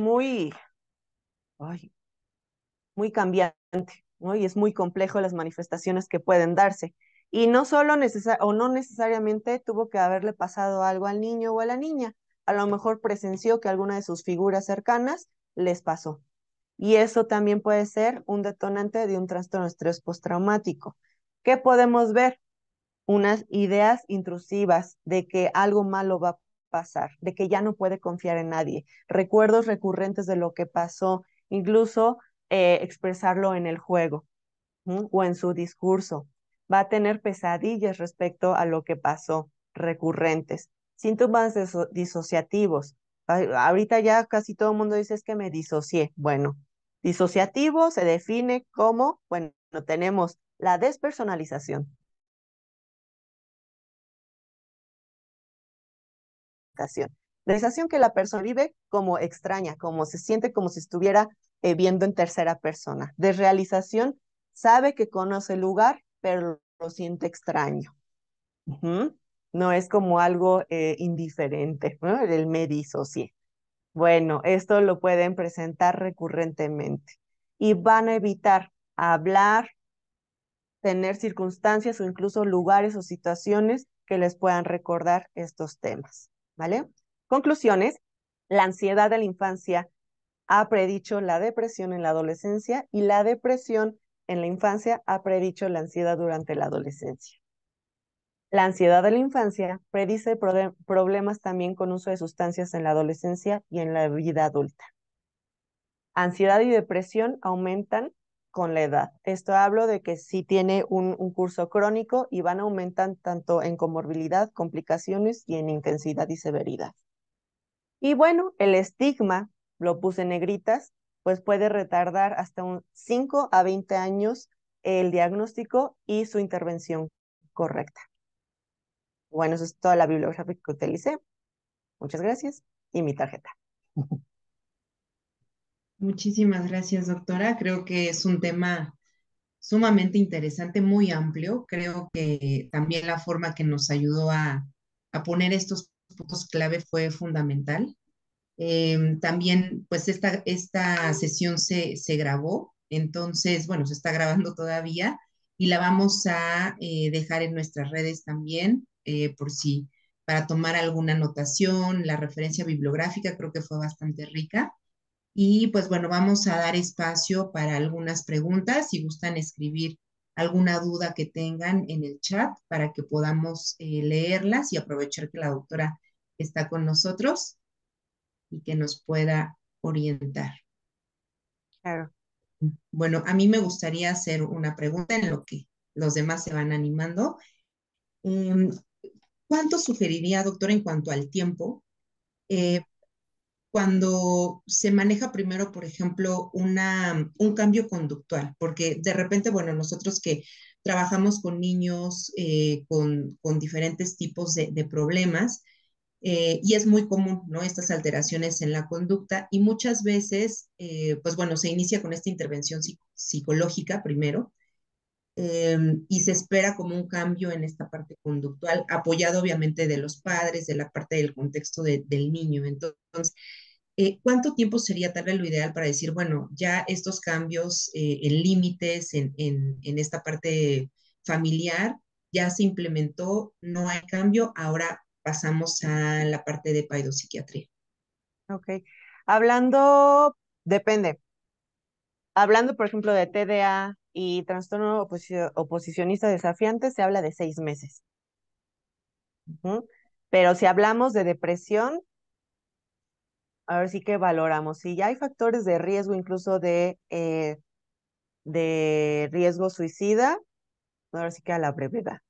ay, muy cambiante, ¿no? Y es muy complejo las manifestaciones que pueden darse. Y no solo o no necesariamente tuvo que haberle pasado algo al niño o a la niña. A lo mejor presenció que alguna de sus figuras cercanas les pasó. Y eso también puede ser un detonante de un trastorno de estrés postraumático. ¿Qué podemos ver? Unas ideas intrusivas de que algo malo va a pasar, de que ya no puede confiar en nadie, recuerdos recurrentes de lo que pasó, incluso expresarlo en el juego, o en su discurso. Va a tener pesadillas respecto a lo que pasó, recurrentes. Síntomas disociativos. Ahorita ya casi todo el mundo dice es que me disocié. Bueno, disociativo se define como, bueno, tenemos la despersonalización. La sensación que la persona vive como extraña, como se siente como si estuviera viendo en tercera persona. Desrealización, sabe que conoce el lugar, pero lo siente extraño. Ujú. No es como algo indiferente, ¿no? El me disocié. Bueno, esto lo pueden presentar recurrentemente y van a evitar hablar, tener circunstancias o incluso lugares o situaciones que les puedan recordar estos temas, ¿vale? Conclusiones, la ansiedad de la infancia ha predicho la depresión en la adolescencia y la depresión en la infancia ha predicho la ansiedad durante la adolescencia. La ansiedad de la infancia predice problemas también con uso de sustancias en la adolescencia y en la vida adulta. Ansiedad y depresión aumentan con la edad. Esto hablo de que sí tiene un curso crónico y van aumentan tanto en comorbilidad, complicaciones y en intensidad y severidad. Y bueno, el estigma, lo puse en negritas, pues puede retardar hasta un 5 a 20 años el diagnóstico y su intervención correcta. Bueno, eso es toda la bibliografía que utilicé. Muchas gracias y mi tarjeta. Muchísimas gracias, doctora. Creo que es un tema sumamente interesante, muy amplio. Creo que también la forma que nos ayudó a poner estos puntos clave fue fundamental. También, pues esta sesión se grabó, entonces, bueno, se está grabando todavía y la vamos a dejar en nuestras redes también, por si, para tomar alguna anotación, la referencia bibliográfica creo que fue bastante rica. Y pues bueno, vamos a dar espacio para algunas preguntas, si gustan escribir alguna duda que tengan en el chat para que podamos leerlas y aprovechar que la doctora está con nosotros y que nos pueda orientar. Claro. Bueno, a mí me gustaría hacer una pregunta en lo que los demás se van animando. Em, ¿Cuánto sugeriría, doctora, en cuanto al tiempo, eh, cuando se maneja primero, por ejemplo, un cambio conductual? Porque de repente, bueno, nosotros que trabajamos con niños con diferentes tipos de problemas, y es muy común, ¿no? Estas alteraciones en la conducta y muchas veces, pues bueno, se inicia con esta intervención psicológica primero, y se espera como un cambio en esta parte conductual, apoyado obviamente de los padres, de la parte del contexto del niño. Entonces, ¿cuánto tiempo sería tal vez lo ideal para decir, bueno, ya estos cambios en límites, en esta parte familiar, ya se implementó, no hay cambio, ahora pasamos a la parte de paidopsiquiatría? Ok. Hablando, depende. Hablando, por ejemplo, de TDA y trastorno oposicionista desafiante, se habla de 6 meses. Ujú. Pero si hablamos de depresión, a ver sí que valoramos. Si ya hay factores de riesgo, incluso de riesgo suicida, ahora sí que a la brevedad.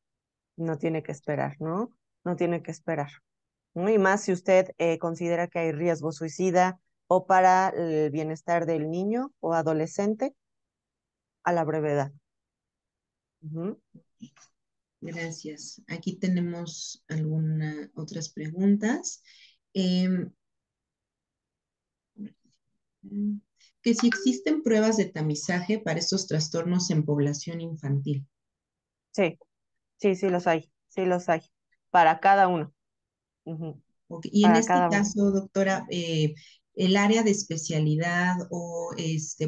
No tiene que esperar, ¿no? no tiene que esperar. ¿No? Y más si usted considera que hay riesgo suicida o para el bienestar del niño o adolescente a la brevedad. Ujú. Gracias. Aquí tenemos algunas otras preguntas. Em, que si existen pruebas de tamizaje para estos trastornos en población infantil. Sí, sí, sí los hay, sí los hay, para cada uno, ujú, Ok, y en para este cada uno. caso, doctora, el área de especialidad o,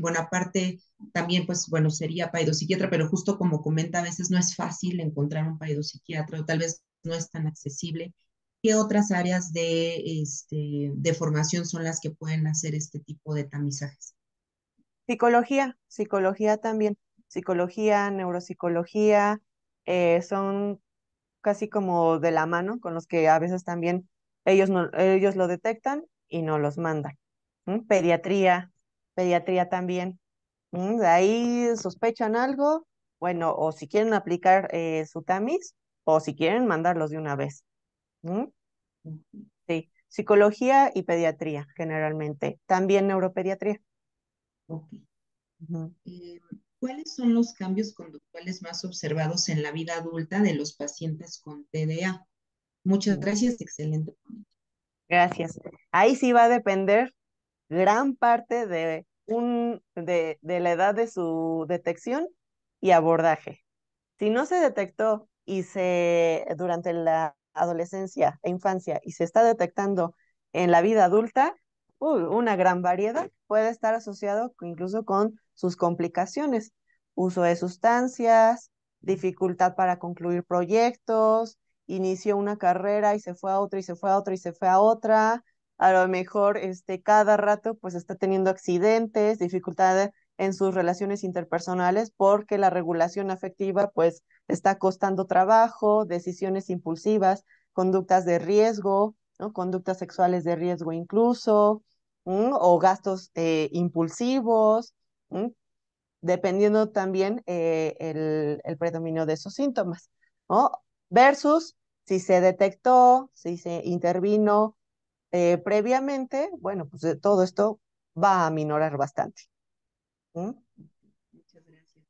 bueno, aparte, también, pues, bueno, sería paidopsiquiatra, pero justo como comenta, a veces no es fácil encontrar un paidopsiquiatra o tal vez no es tan accesible. ¿Qué otras áreas de formación son las que pueden hacer este tipo de tamizajes? Psicología, psicología también, psicología, neuropsicología, son casi como de la mano, con los que a veces también ellos, no, ellos lo detectan y no los mandan. ¿Mm? Pediatría, pediatría también. De ahí sospechan algo, bueno, o si quieren aplicar su tamiz, o si quieren mandarlos de una vez. ¿Mm? Sí, psicología y pediatría generalmente. También neuropediatría. Ok. Ujú. Eh, ¿Cuáles son los cambios conductuales más observados en la vida adulta de los pacientes con TDA? Muchas gracias, excelente. Gracias. Ahí sí va a depender gran parte de la edad de su detección y abordaje. Si no se detectó durante la adolescencia e infancia y se está detectando en la vida adulta, una gran variedad puede estar asociado incluso con sus complicaciones, uso de sustancias, dificultad para concluir proyectos, inició una carrera y se fue a otra y se fue a otra y se fue a otra, a lo mejor cada rato pues está teniendo accidentes, dificultad en sus relaciones interpersonales porque la regulación afectiva pues está costando trabajo, decisiones impulsivas, conductas de riesgo, ¿no? Conductas sexuales de riesgo incluso, o gastos impulsivos, ¿m? Dependiendo también el predominio de esos síntomas, ¿no? Versus si se detectó, si se intervino previamente, bueno, pues todo esto va a minorar bastante. ¿M? Muchas gracias.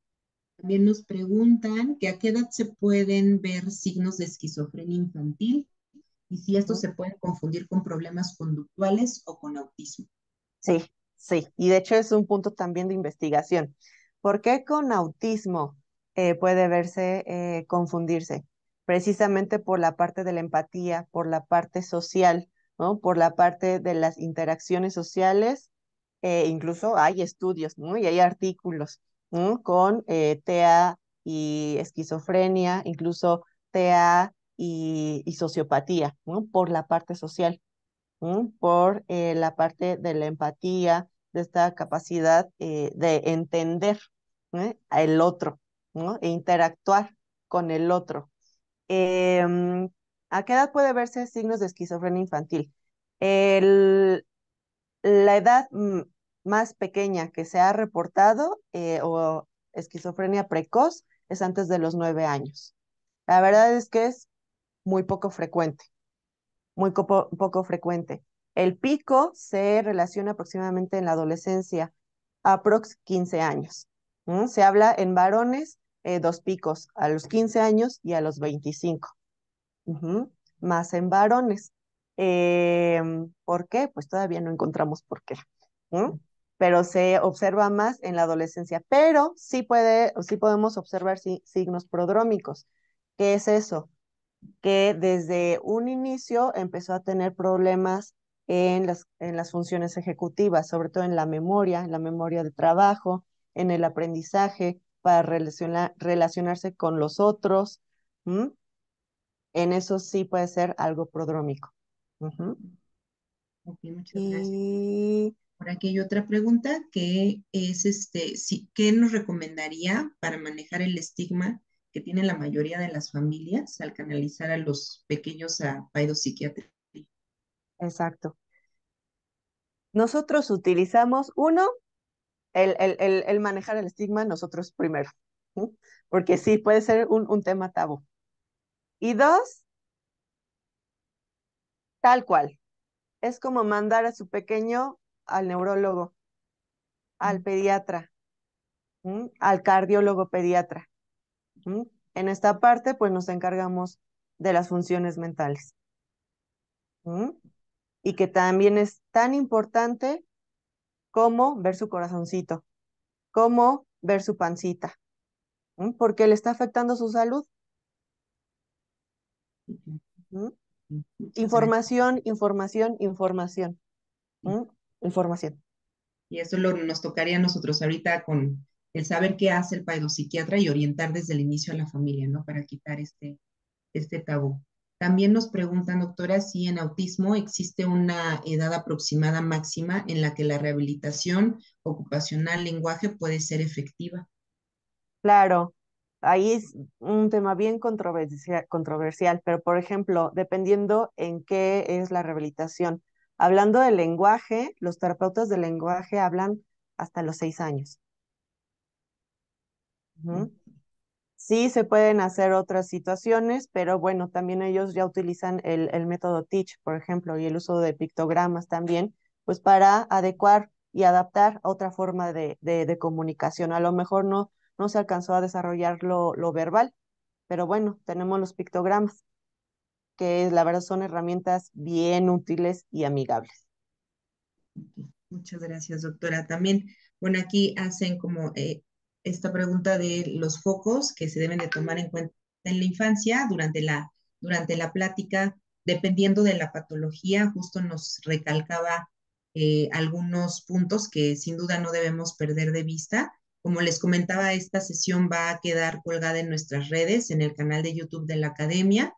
También nos preguntan que a qué edad se pueden ver signos de esquizofrenia infantil y si estos ¿M? se pueden confundir con problemas conductuales o con autismo. Sí, sí, y de hecho es un punto también de investigación. ¿Por qué con autismo puede verse, confundirse? Precisamente por la parte de la empatía, por la parte social, ¿no? Por la parte de las interacciones sociales, incluso hay estudios, ¿no? Y hay artículos, ¿no? Con TEA y esquizofrenia, incluso TEA y sociopatía, ¿no? Por la parte social. Por la parte de la empatía, de esta capacidad de entender al otro, ¿no? E interactuar con el otro. ¿A qué edad puede verse signos de esquizofrenia infantil? El- la edad más pequeña que se ha reportado o esquizofrenia precoz es antes de los 9 años. La verdad es que es muy poco frecuente, muy poco frecuente. El pico se relaciona aproximadamente en la adolescencia, aprox 15 años. Se habla en varones, dos picos, a los 15 años y a los 25. Ujú. Más en varones. ¿Por qué? Pues todavía no encontramos por qué. ¿Mm? Pero se observa más en la adolescencia. Pero sí podemos observar signos prodrómicos. ¿Qué es eso? Que desde un inicio empezó a tener problemas en las funciones ejecutivas, sobre todo en la memoria de trabajo, en el aprendizaje, para relacionarse con los otros. ¿M? En eso sí puede ser algo prodrómico. Ujú. Ok, muchas gracias. Y Por aquí hay otra pregunta que es, ¿qué nos recomendaría para manejar el estigma que tiene la mayoría de las familias al canalizar a los pequeños a psiquiátrica? exacto. Nosotros utilizamos uno, el manejar el estigma nosotros primero, ¿sí? Porque sí puede ser un tema tabú. Y dos, tal cual. Es como mandar a su pequeño al neurólogo, al pediatra, al cardiólogo pediatra. ¿M? En esta parte, pues nos encargamos de las funciones mentales. ¿M? Y que también es tan importante como ver su corazoncito, como ver su pancita, porque le está afectando su salud. ¿M? Muchas gracias. Información, información, información. ¿M? Información. Y eso nos tocaría a nosotros ahorita con el saber qué hace el psiquiatra y orientar desde el inicio a la familia, ¿no? Para quitar este tabú. También nos preguntan, doctora, si en autismo existe una edad aproximada máxima en la que la rehabilitación ocupacional lenguaje puede ser efectiva. Claro, ahí es un tema bien controversial, pero por ejemplo, dependiendo en qué es la rehabilitación. Hablando del lenguaje, los terapeutas del lenguaje hablan hasta los 6 años. Ujú. Sí, se pueden hacer otras situaciones, pero bueno, también ellos ya utilizan el método Teach, por ejemplo, y el uso de pictogramas también, pues para adecuar y adaptar a otra forma de comunicación. A lo mejor no se alcanzó a desarrollar lo verbal, pero bueno, tenemos los pictogramas, que la verdad son herramientas bien útiles y amigables. Muchas gracias, doctora. También, bueno, aquí hacen como esta pregunta de los focos que se deben de tomar en cuenta en la infancia durante la plática, dependiendo de la patología, justo nos recalcaba algunos puntos que sin duda no debemos perder de vista. Como les comentaba, esta sesión va a quedar colgada en nuestras redes, en el canal de YouTube de la Academia.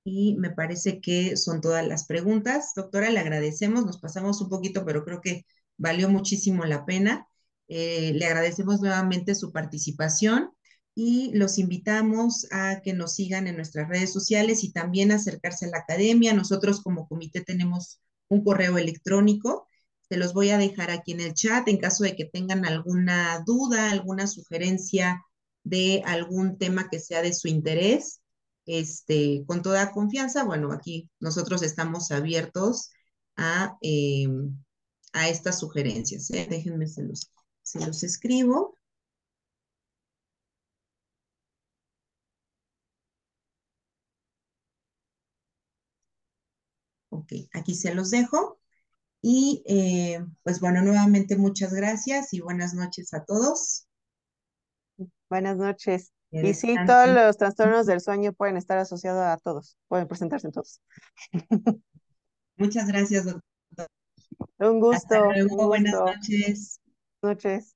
Y me parece que son todas las preguntas. Doctora, le agradecemos, nos pasamos un poquito, pero creo que valió muchísimo la pena. Le agradecemos nuevamente su participación y los invitamos a que nos sigan en nuestras redes sociales y también acercarse a la academia. Nosotros como comité tenemos un correo electrónico. Se los voy a dejar aquí en el chat en caso de que tengan alguna duda, alguna sugerencia de algún tema que sea de su interés con toda confianza. Bueno, aquí nosotros estamos abiertos a, eh, a estas sugerencias. Déjenme, se los escribo. Ok, aquí se los dejo. Y pues bueno, nuevamente muchas gracias y buenas noches a todos. Buenas noches. Que Y sí, todos descansen. los trastornos del sueño pueden estar asociados a todos, pueden presentarse en todos. Muchas gracias, doctor. Un Hasta gusto, un luego, buenas gusto. noches. Noches.